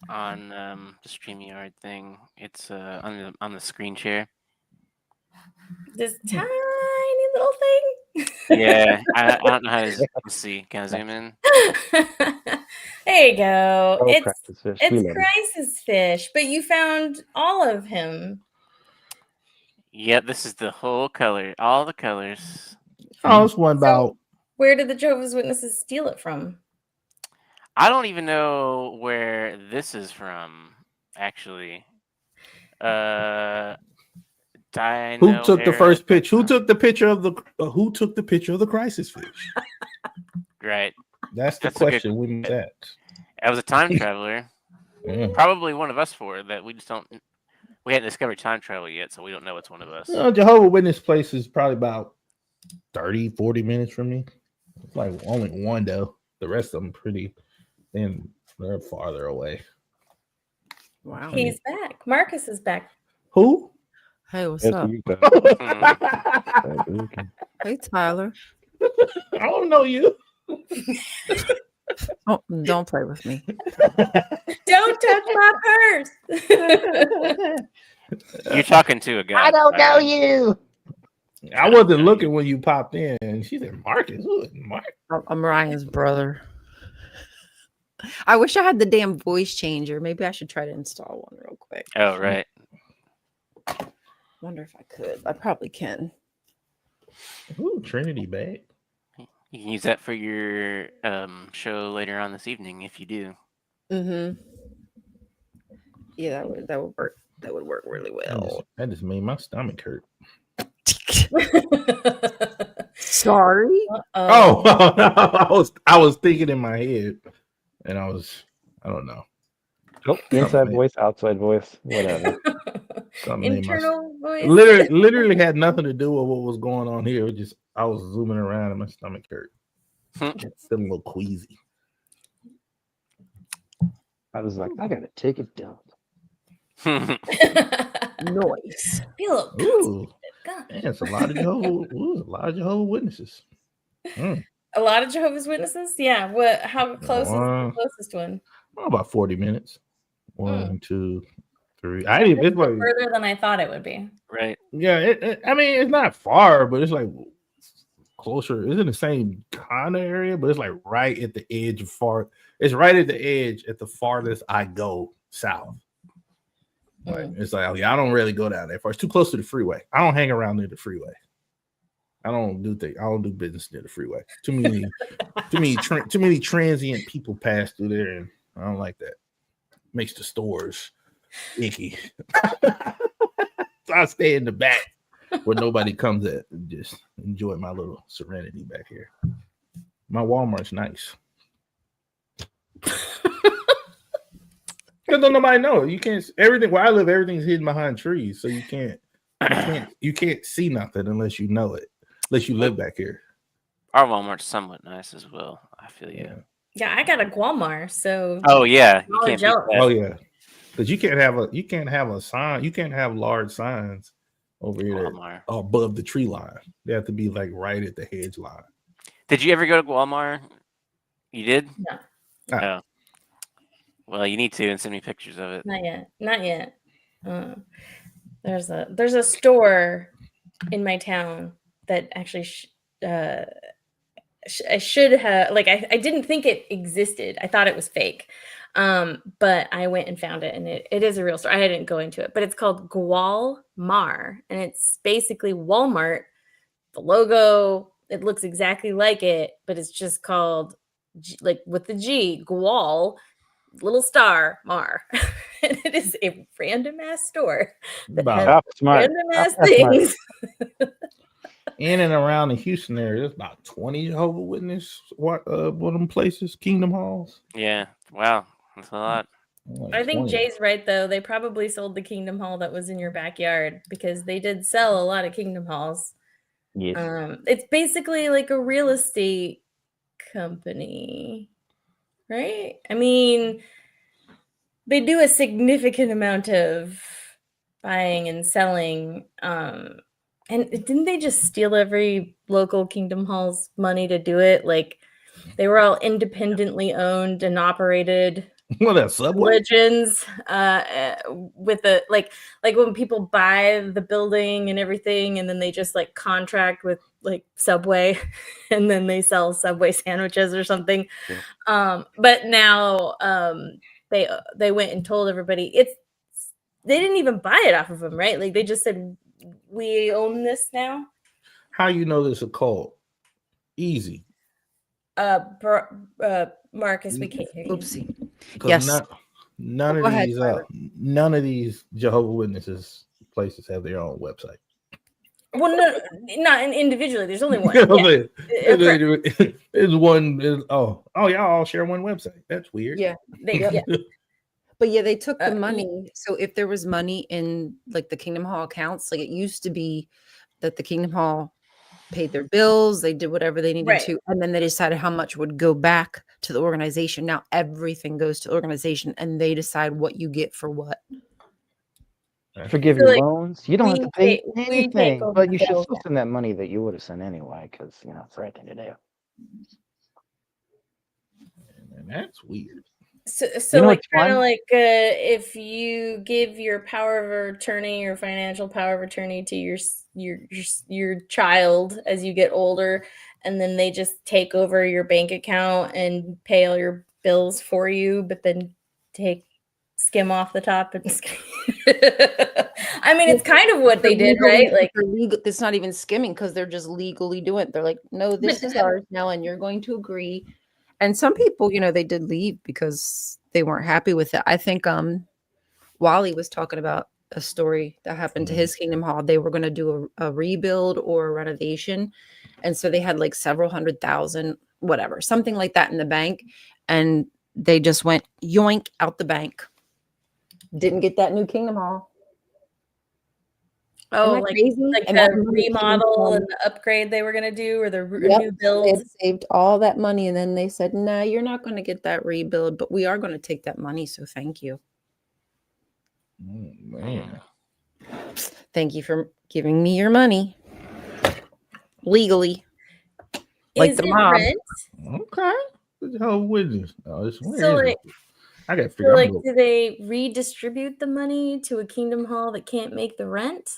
on the StreamYard thing. It's on the screen share. This tiny little thing. Yeah, I don't know how to see. Can I zoom in? There you go. Oh, It's practice fish. We love it. Crisis Fish, but you found all of him. Yep, this is the whole color, all the colors. oh, it's one about Where did the Jehovah's Witnesses steal it from? I don't even know where this is from, actually. who took the first picture? Who took the picture of the crisis fish? Right. That's the That's a good question we must ask. I was a time traveler. Yeah. Probably one of us four that we just don't. We hadn't discovered time travel yet, so we don't know it's one of us. Jehovah's Witness place is probably about 30, 40 minutes from me. It's like only one though. The rest of them they're farther away. Wow. He's back. Marcus is back. Who? Hey, what's That's up? you, Pat. Hey, Tyler. I don't know you. Oh, don't play with me. Don't touch my purse. You're talking to a guy. I don't know you. I wasn't looking when you popped in. And she said, Marcus. Who is Marcus? I'm Ryan's brother. I wish I had the damn voice changer. Maybe I should try to install one real quick. Oh, right. Wonder if I could. I probably can. Ooh, Trinity bag. You can use that for your show later on this evening if you do. Mm-hmm. Yeah, that would work. That would work really well. That just made my stomach hurt. Sorry. Oh, no, I was thinking in my head, and I don't know. Nope. Inside voice, outside voice, whatever. Internal voice. Literally had nothing to do with what was going on here. It just I was zooming around and my stomach hurt. Feeling a little queasy. I was like, I gotta take a dump. Noise. Ooh, man, it's a lot of Jehovah's Witnesses. A lot of Jehovah's Witnesses? Yeah. How close is the closest one? About 40 minutes. 1, 2, 3. It's further than I thought it would be. Right. Yeah, I mean, it's not far, but it's like closer. It's in the same kind of area, but it's like right at the edge of It's right at the edge at the farthest I go south. Like, it's like, okay, I don't really go down there far. It's too close to the freeway. I don't hang around near the freeway. I don't do business near the freeway. Too many transient people pass through there, and I don't like that. Makes the stores icky. So I stay in the back where nobody comes at and just enjoy my little serenity back here. My Walmart's nice. Because don't nobody know. You can't everything where I live, everything's hidden behind trees. So you can't see nothing unless you know it. Unless you live back here. Our Walmart's somewhat nice as well. I feel you. Yeah, I got a Walmart, so oh yeah. You can't oh yeah. Because you can't have a sign, you can't have large signs over here above the tree line. They have to be like right at the hedge line. Did you ever go to Walmart? You did? No. Oh. Well, you need to and send me pictures of it. Not yet. There's a store in my town that actually I should have, like, I didn't think it existed. I thought it was fake. But I went and found it, and it is a real story. I didn't go into it, but it's called Gwal-Mar, and it's basically Walmart. The logo, it looks exactly like it, but it's just called like with the G, Gwal, little star Mar. And it is a random ass store that has About Smart. random ass That's smart. things. in and around the Houston area, there's about 20 Jehovah Witness one of them places, Kingdom Halls. Yeah. Wow. That's a lot. Like I think 20. Jay's right though. They probably sold the Kingdom Hall that was in your backyard because they did sell a lot of Kingdom Halls. Yes. It's basically like a real estate company, right? I mean, they do a significant amount of buying and selling. And didn't they just steal every local Kingdom Hall's money to do it? Like they were all independently owned and operated Well, that Subway. religions with the like when people buy the building and everything, and then they just like contract with like Subway and then they sell Subway sandwiches or something. Yeah. But now they went and told everybody they didn't even buy it off of them, right? Like they just said, we own this now. How you know this a cult? Easy. Marcus, we can't hear you. Oopsie. 'Cause Yes. none Go of ahead, these Tyler. none of these Jehovah Witnesses places have their own website. Well, no, not individually. There's only one. You know what Yeah. I'm saying? It's one. Y'all all share one website. That's weird. Yeah. Yeah. But yeah, they took the y- money. So if there was money in like the Kingdom Hall accounts, like it used to be that the Kingdom Hall paid their bills, they did whatever they needed Right. to, and then they decided how much would go back to the organization. Now everything goes to the organization, and they decide what you get for what. Forgive So, your like, loans. You don't have we to pay take- we take anything, over but you should bills. still send that money that you would have sent anyway, because it's the right thing to do. And that's weird. So You know like what's kind of fun? like if you give your power of attorney or financial power of attorney to your child as you get older, and then they just take over your bank account and pay all your bills for you, but then skim off the top and I mean, it's kind of what they did, right? Like, they're legal. It's not even skimming because they're just legally doing it. They're like, no, this is ours now, and you're going to agree. And some people, they did leave because they weren't happy with it. I think Wally was talking about a story that happened to his Kingdom Hall. They were going to do a rebuild or a renovation, and so they had like several $100,000, whatever, something like that in the bank, and they just went yoink out the bank. Didn't get that new Kingdom Hall. oh, Isn't that like crazy? like And that the money came remodel from- and the upgrade they were gonna do, or the Yep, new they build. had saved all that money, and then they said, "No, you're not going to get that rebuild, but we are going to take that money. So thank you, Oh, man. thank you for giving me your money legally, like Is the it mob." rent? Okay. Jehovah Witness. Oh, So like, I got to So, figure like, out. do they redistribute the money to a Kingdom Hall that can't make the rent?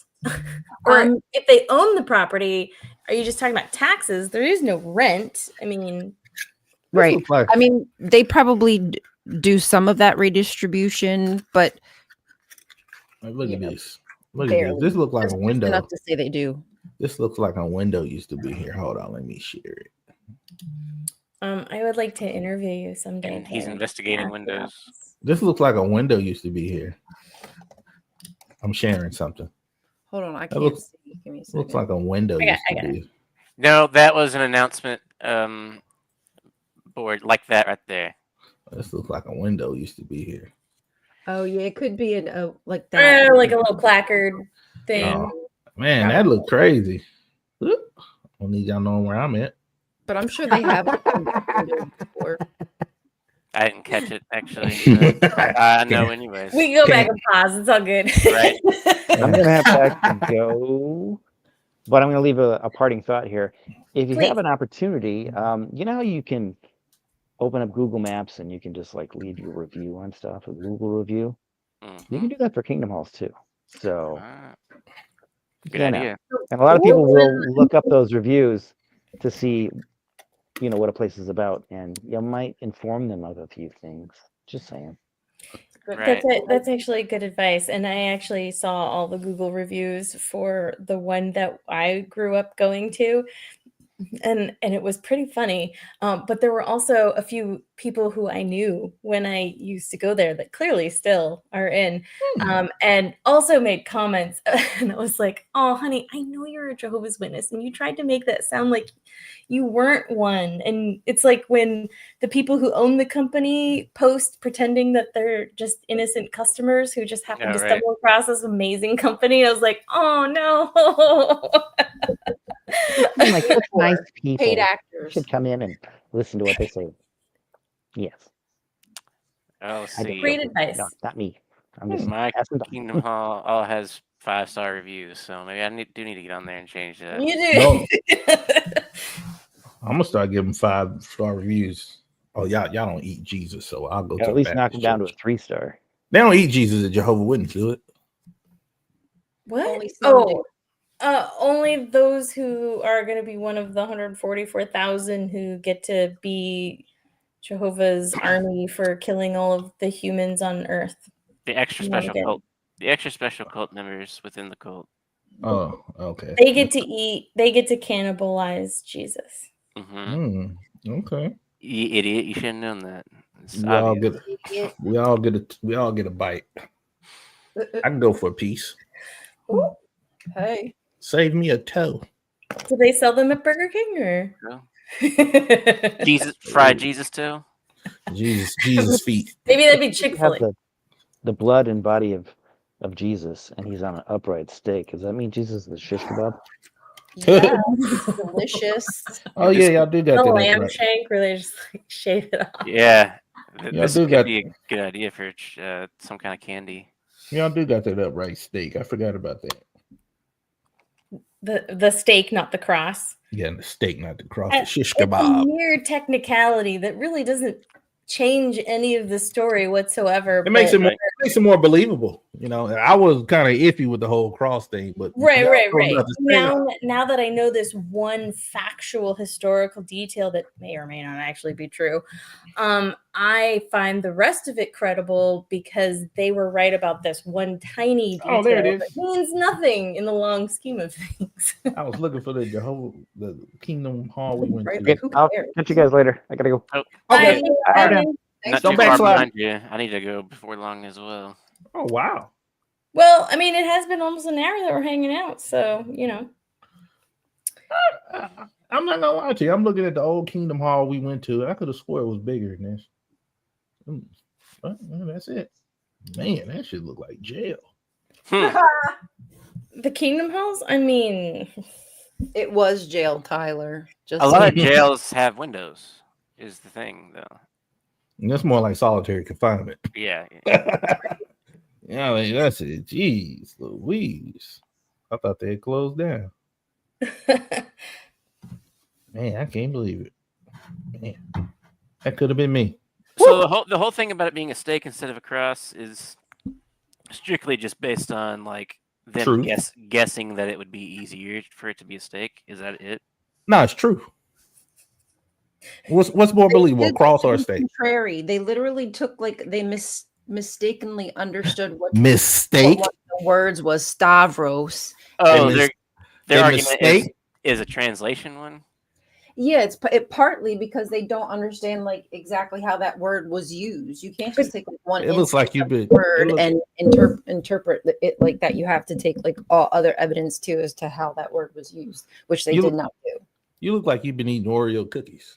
Or if they own the property, are you just talking about taxes? There is no rent. I mean, Right. Like, I mean, they probably do some of that redistribution, but look at this. Look at barely. this. This looks like a Just window. enough to say they do. This looks like a window used to be here. Hold on, let me share it. I would like to interview you someday. And he's Taylor. investigating windows. This looks like a window used to be here. I'm sharing something. Hold on, I That can't looks- see. Give me a second. Looks like a window I used got to it. be. No, that was an announcement board like that right there. This looks like a window used to be here. Oh yeah, it could be like that. Like a little placard thing. Oh, man, that looked crazy. Oop. I don't need y'all knowing where I'm at. But I'm sure they have windows before. I didn't catch it actually. But I know anyways. We can go back and pause. It's all good. Right. I'm gonna have to actually go, but I'm gonna leave a parting thought here. If you Please. have an opportunity, you know how you can open up Google Maps and you can just like leave your review on stuff, a Google review. You can do that for Kingdom Halls too. So Good idea. And a lot of people will look up those reviews to see, what a place is about, and you might inform them of a few things. Just saying. Right. That's actually good advice. And I actually saw all the Google reviews for the one that I grew up going to. And it was pretty funny. But there were also a few people who I knew when I used to go there that clearly still are in, and also made comments. And I was like, oh, honey, I know you're a Jehovah's Witness, and you tried to make that sound like you weren't one. And it's like when the people who own the company post pretending that they're just innocent customers who just happen to stumble across this amazing company. I was like, oh no. Like such nice people. Paid actors should come in and listen to what they say. Yes. Oh, see. Great advice. No, not me. I'm just My asking. Kingdom Hall all has 5-star reviews, so maybe I do need to get on there and change that. You do. No. I'm gonna start giving 5-star reviews. Oh, y'all don't eat Jesus, so I'll go to at least knock Baptist them down to a church. 3-star. They don't eat Jesus at Jehovah's Witness, do it? What? Only some do. Only those who are going to be one of the 144,000 who get to be Jehovah's army for killing all of the humans on Earth. The extra special cult. The extra special cult members within the cult. Oh, okay. They get to eat. They get to cannibalize Jesus. Okay. You idiot! You should have known that. We all get a bite. I can go for a piece. Hey. Save me a toe. Do they sell them at Burger King or? No. Fried Jesus too. Jesus feet. Maybe that'd be Chick-fil-A. The blood and body of Jesus, and he's on an upright steak. Does that mean Jesus is a shish kebab? Yeah, delicious. Oh yeah, y'all do got The that. lamb shank where they just like shave it off. Yeah, Y'all this do could got. be a good idea for some kind of candy. Y'all do got that upright steak. I forgot about that. The steak, not the cross. Yeah, the steak, not the cross. The shish It's a kebab. mere technicality that really doesn't change any of the story whatsoever. It makes it more believable. I was kind of iffy with the whole cross thing, but right. Now that I know this one factual historical detail that may or may not actually be true, I find the rest of it credible because they were right about this one tiny detail. Oh, there it is. That means nothing in the long scheme of things. I was looking for the Kingdom Hall we went to. Okay, I'll catch you guys later. I gotta go. Okay. Not Don't too far backslide. behind you. I need to go before long as well. Oh wow. Well, I mean, it has been almost an hour that we're hanging out, so I'm not gonna lie to you. I'm looking at the old Kingdom Hall we went to. I could have swore it was bigger than this. But, that's it. Man, that should look like jail. The Kingdom Halls? I mean, it was jail, Tyler. Just a lot of jails have windows, is the thing, though. And that's more like solitary confinement. Yeah. Yeah, that's it. Jeez, Louise. I thought they had closed down. Man, I can't believe it. Man, that could have been me. So the whole thing about it being a steak instead of a cross is strictly just based on like them guessing that it would be easier for it to be a steak. Is that it? No, it's true. What's more believable, cross or steak? Contrary. They literally took they mistakenly understood what mistake what the words was Stavros. Oh, their argument is a translation one. Yeah, it's partly because they don't understand exactly how that word was used. You can't just take one. It looks like you've been word and interpret it like that. You have to take all other evidence too as to how that word was used, which they did not do. You look like you've been eating Oreo cookies.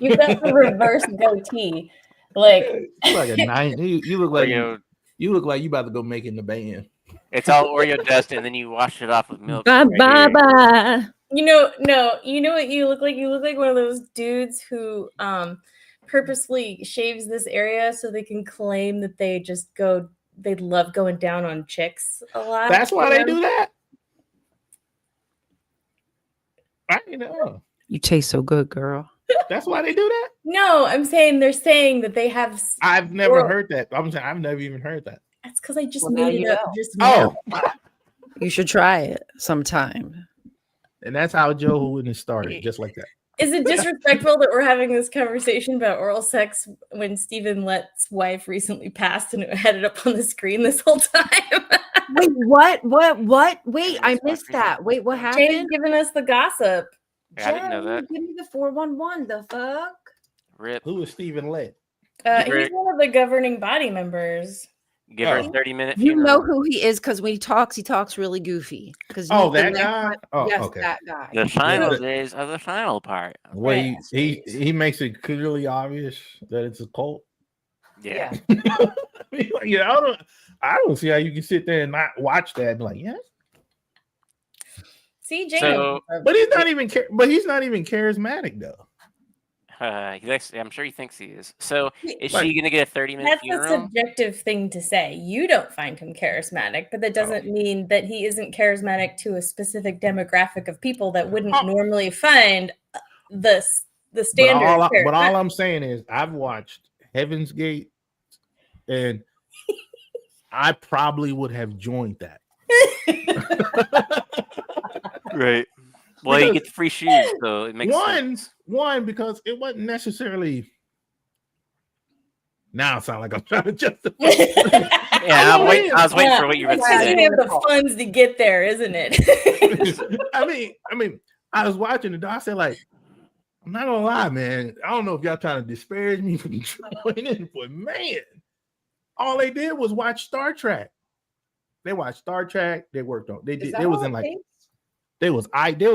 You've got the reverse goatee, like a nine. You look like you look like you about to go make it in the band. It's all Oreo dust, and then you wash it off with milk. Bye. You know what you look like? You look like one of those dudes who purposely shaves this area so they can claim that they love going down on chicks a lot. That's why they do that. I know. You taste so good, girl. That's why they do that? No, I'm saying they're saying that they have. I've never heard that. I'm saying I've never even heard that. That's because I just made it up just now. Oh. You should try it sometime. And that's how Joe Wooden started, just like that. Is it disrespectful that we're having this conversation about oral sex when Stephen Lett's wife recently passed and it had it up on the screen this whole time? Wait, what? Wait, I missed that. Wait, what Jane's happened? giving us the gossip. I didn't know that. Give me the 411. The fuck? Rip. Who is Stephen Lett? He's one of the governing body members. Give her a 30-minute You funeral. know who he is because when he talks really goofy. That guy? Oh, yes, okay. that guy. The final days of the final part. Well, he makes it clearly obvious that it's a cult. Yeah. I don't see how you can sit there and not watch that and be like, yeah. See, Jane. So, but he's not even charismatic though. I'm sure he thinks he is. So is she gonna get a 30-minute That's funeral? a subjective thing to say. You don't find him charismatic, but that doesn't mean that he isn't charismatic to a specific demographic of people that wouldn't normally find the standard. But all I'm saying is I've watched Heaven's Gate, and I probably would have joined that. Right. Well, you get the free shoes, so it makes sense. One, because it wasn't necessarily. Now it sounds like I'm trying to justify. Yeah, I was waiting for what you were going to say. You have the funds to get there, isn't it? I mean, I was watching it. I said, like, I'm not gonna lie, man. I don't know if y'all trying to disparage me from joining, but man, all they did was watch Star Trek. They watched Star Trek. They worked on. They was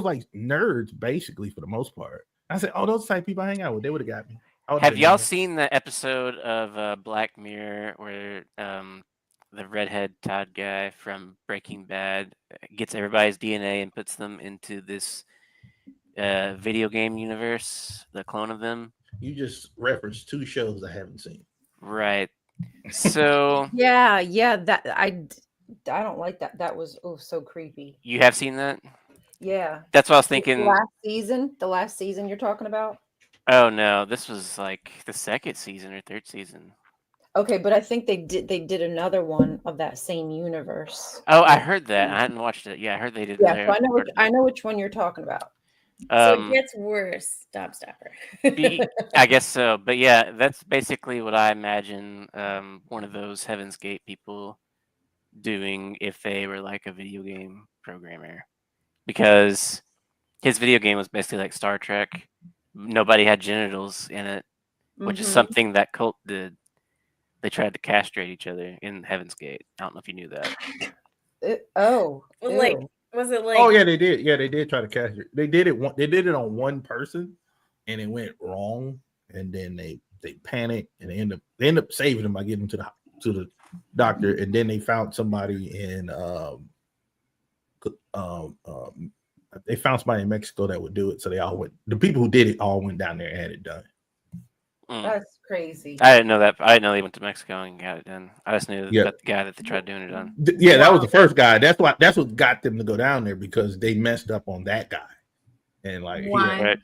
like nerds basically for the most part. I said, oh, those type of people I hang out with, they would have got me. Have y'all seen the episode of Black Mirror where the redhead Todd guy from Breaking Bad gets everybody's DNA and puts them into this video game universe, the clone of them? You just referenced two shows I haven't seen. Right. So yeah, that I don't like that. That was so creepy. You have seen that? Yeah. That's what I was thinking. The last season you're talking about? Oh no, this was like the second season or third season. Okay, but I think they did another one of that same universe. Oh, I heard that. I hadn't watched it. Yeah, I heard they did. Yeah, so I know which one you're talking about. So it gets worse. Stopper. I guess so, but yeah, that's basically what I imagine one of those Heaven's Gate people doing if they were like a video game programmer, because his video game was basically like Star Trek. Nobody had genitals in it, which is something that cult did. They tried to castrate each other in Heaven's Gate. I don't know if you knew that. Was it like? Oh yeah, they did. Yeah, they did try to castrate. They did it. They did it on one person, and it went wrong. And then they panicked, and they end up saving him by getting him to the doctor. And then they found somebody in they found somebody in Mexico that would do it. So they all went. The people who did it all went down there and had it done. That's crazy. I didn't know that. I didn't know they went to Mexico and got it done. I just knew that the guy that they tried doing it on. Yeah, that was the first guy. That's what got them to go down there, because they messed up on that guy. And like, why?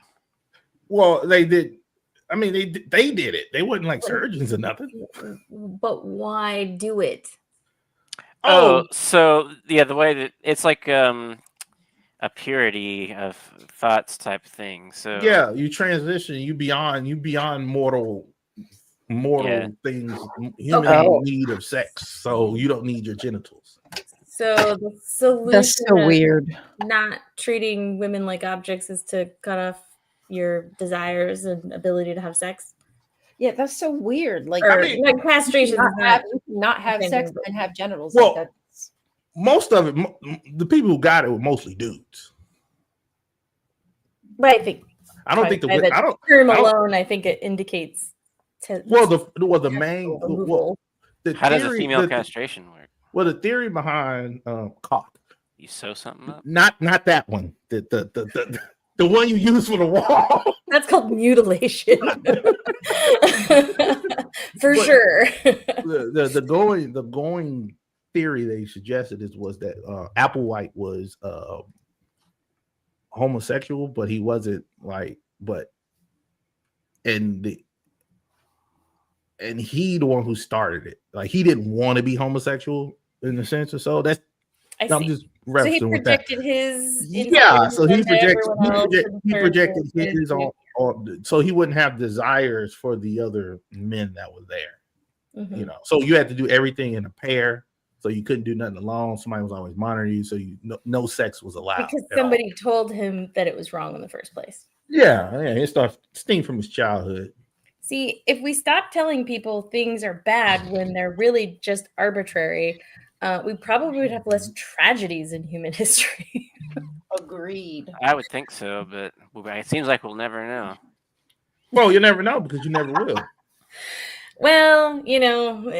Well, they did. I mean, they did it. They wasn't like surgeons or nothing. But why do it? Oh, so yeah, the way that it's like a purity of thoughts type thing. So yeah, you transition, you beyond mortal things, human need of sex. So you don't need your genitals. So the solution that's so weird. Not treating women like objects is to cut off your desires and ability to have sex. Yeah, that's so weird. Like, like castration, not have sex and have genitals. Well, like most of it, the people who got it were mostly dudes. But I think the term alone, I think it indicates. The main. How does a female castration work? Well, the theory behind cock. You sew something up. Not that one. The one you use for the wall. That's called mutilation. Sure. The going theory they suggested was that Applewhite was homosexual, but he wasn't and he the one who started it. Like, he didn't want to be homosexual in the sense, or so. So he wrestling with that. projected his Yeah, so he projected projected his on so he wouldn't have desires for the other men that were there. Mm-hmm. You know, so you had to do everything in a pair. So you couldn't do nothing alone. Somebody was always monitoring you, so no sex was allowed. Because somebody told him that it was wrong in the first place. Yeah, it starts sting from his childhood. See, if we stop telling people things are bad when they're really just arbitrary, we probably would have less tragedies in human history. Agreed. I would think so, but it seems like we'll never know. Well, you never know because you never will. Well, you know,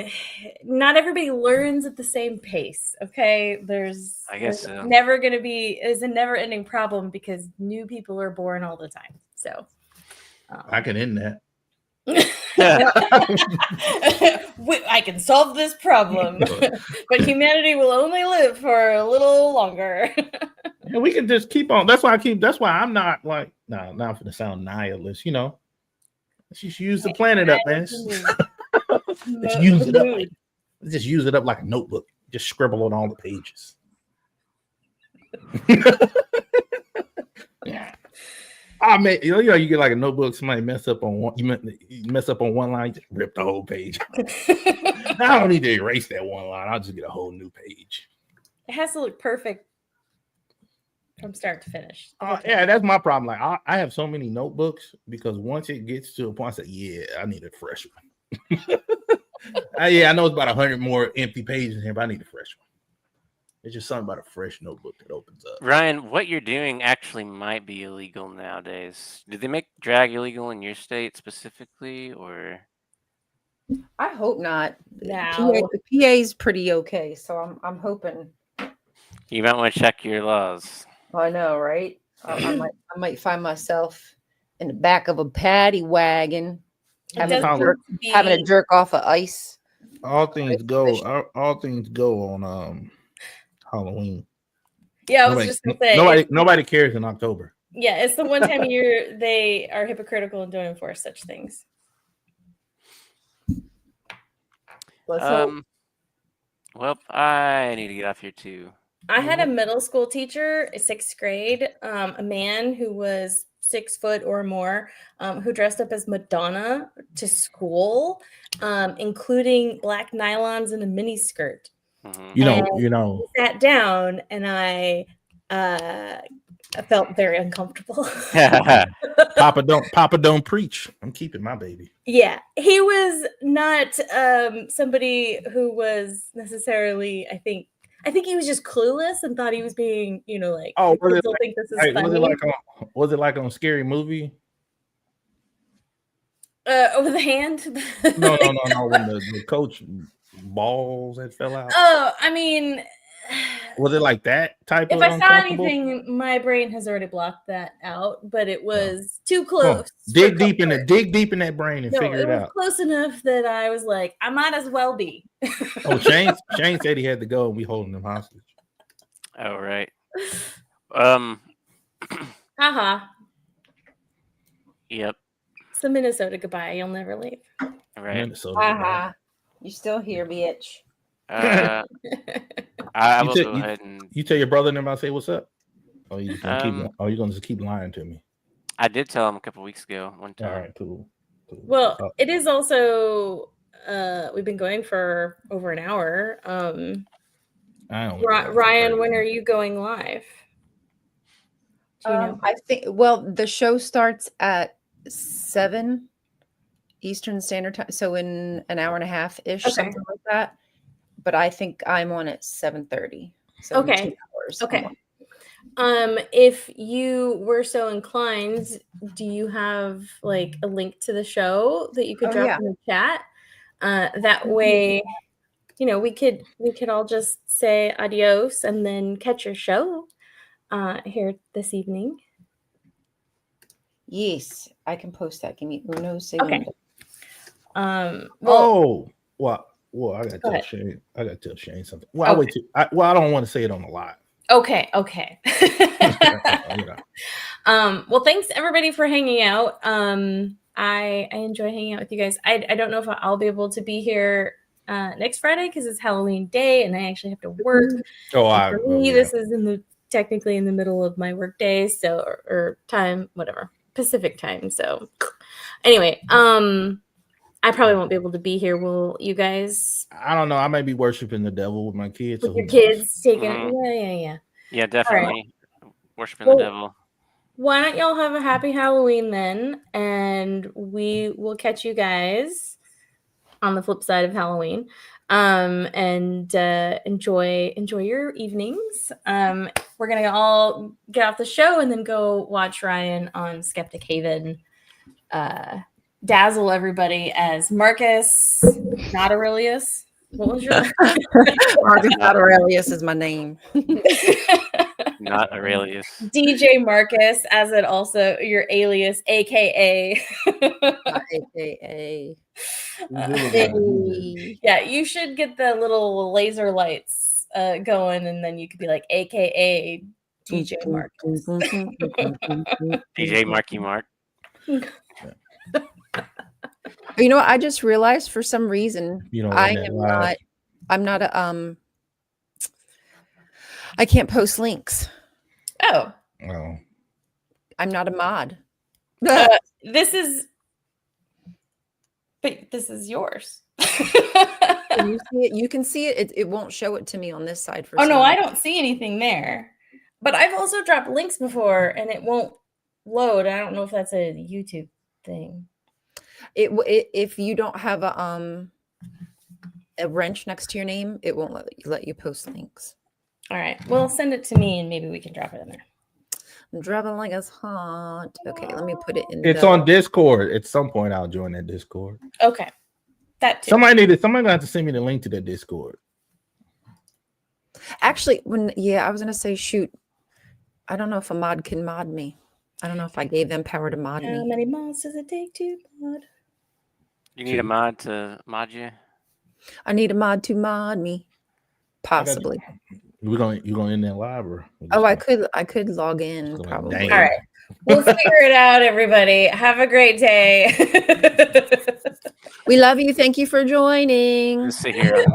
not everybody learns at the same pace. Okay, there's so. never going to be is a never-ending problem because new people are born all the time. So I can end that. I can solve this problem, but humanity will only live for a little longer. And we can just keep on. That's why I'm not like not for the sound nihilist. You know, let's just use the planet up, man. Let's use it up. Let's just use it up like a notebook. Just scribble on all the pages. Yeah. I mean, you get like a notebook. Somebody mess up on one. You mess up on one line, just rip the whole page. I don't need to erase that one line. I'll just get a whole new page. It has to look perfect from start to finish. Yeah, that's my problem. Like I have so many notebooks because once it gets to a point, I say, yeah, I need a fresh one. I know it's about 100 more empty pages here, but I need a fresh one. It's just something about a fresh notebook that opens up. Ryan, what you're doing actually might be illegal nowadays. Did they make drag illegal in your state specifically, or? I hope not. No. The PA is pretty okay, so I'm hoping. You might want to check your laws. I know, right? I might find myself in the back of a paddy wagon having a jerk off of ice. All things go. All things go on Halloween. Yeah, I was just gonna say nobody cares in October. Yeah, it's the one time a year they are hypocritical and don't enforce such things. Well, I need to get off here too. I had a middle school teacher, 6th grade, a man who was 6 foot or more, who dressed up as Madonna to school, including black nylons and a mini skirt. You know. He sat down, and I felt very uncomfortable. Papa don't preach. I'm keeping my baby. Yeah, he was not somebody who was necessarily. I think he was just clueless and thought he was being, like. Oh, was it, think this is funny. Was it like on Scary Movie? Over the hand? No. When the coach balls that fell out. Oh, I mean. Was it like that type of? If I saw anything, my brain has already blocked that out, but it was too close. Dig deep in that brain and figure it out. Close enough that I was like, I might as well be. Shane said he had to go and we holding him hostage. Oh, right. Yep. It's the Minnesota goodbye. You'll never leave. Right. Minnesota. You still here, bitch. I will go ahead and. You tell your brother and them, I say what's up. Oh, you gonna just keep lying to me? I did tell him a couple weeks ago. One time. All right, cool. Well, it is also. We've been going for over an hour. Ryan, when are you going live? I think. Well, the show starts at 7 Eastern Standard Time, so in an hour and a half ish, something like that. But I think I'm on at 7:30. So 2 hours. Okay. If you were so inclined, do you have like a link to the show that you could drop in the chat? That way, we could all just say adios and then catch your show here this evening. Yes, I can post that. Give me uno segundo. Well, I gotta tell Shane something. Well, I'll wait till. I don't want to say it on the live. Okay. Well, thanks everybody for hanging out. I enjoy hanging out with you guys. I don't know if I'll be able to be here next Friday because it's Halloween day and I actually have to work. Oh, For me, this is technically in the middle of my work day, so or time, whatever, Pacific time. So anyway, I probably won't be able to be here. Will you guys? I don't know. I may be worshiping the devil with my kids. With your kids taking Yeah, definitely worshiping the devil. Why don't y'all have a happy Halloween then, and we will catch you guys on the flip side of Halloween. And enjoy your evenings. We're gonna all get off the show and then go watch Ryan on Skeptic Haven. Dazzle everybody as Marcus, not Aurelius. What was your Marcus, not Aurelius is my name. Not Aurelius. DJ Marcus, as it also your alias, aka. AKA. Yeah, you should get the little laser lights going, and then you could be like, AKA DJ Marcus. DJ Marky Mark. You know what? I just realized for some reason I'm not a I can't post links. Oh. I'm not a mod. This is yours. Can you see it? You can see it. It won't show it to me on this side for no, I don't see anything there. But I've also dropped links before and it won't load. I don't know if that's a YouTube thing. If you don't have a wrench next to your name, it won't let you post links. All right. Well, send it to me and maybe we can drop it in there. Drop it like it's hot. Okay, let me put it in. It's on Discord. At some point, I'll join that Discord. Okay. That too. Somebody gonna have to send me the link to that Discord. Actually, I was gonna say, shoot, I don't know if a mod can mod me. I don't know if I gave them power to mod me. How many mods does it take to mod? You need a mod to mod you? I need a mod to mod me. Possibly. You're gonna end that live or? I could log in probably. All right. We'll figure it out, everybody. Have a great day. We love you. Thank you for joining. Just sit here.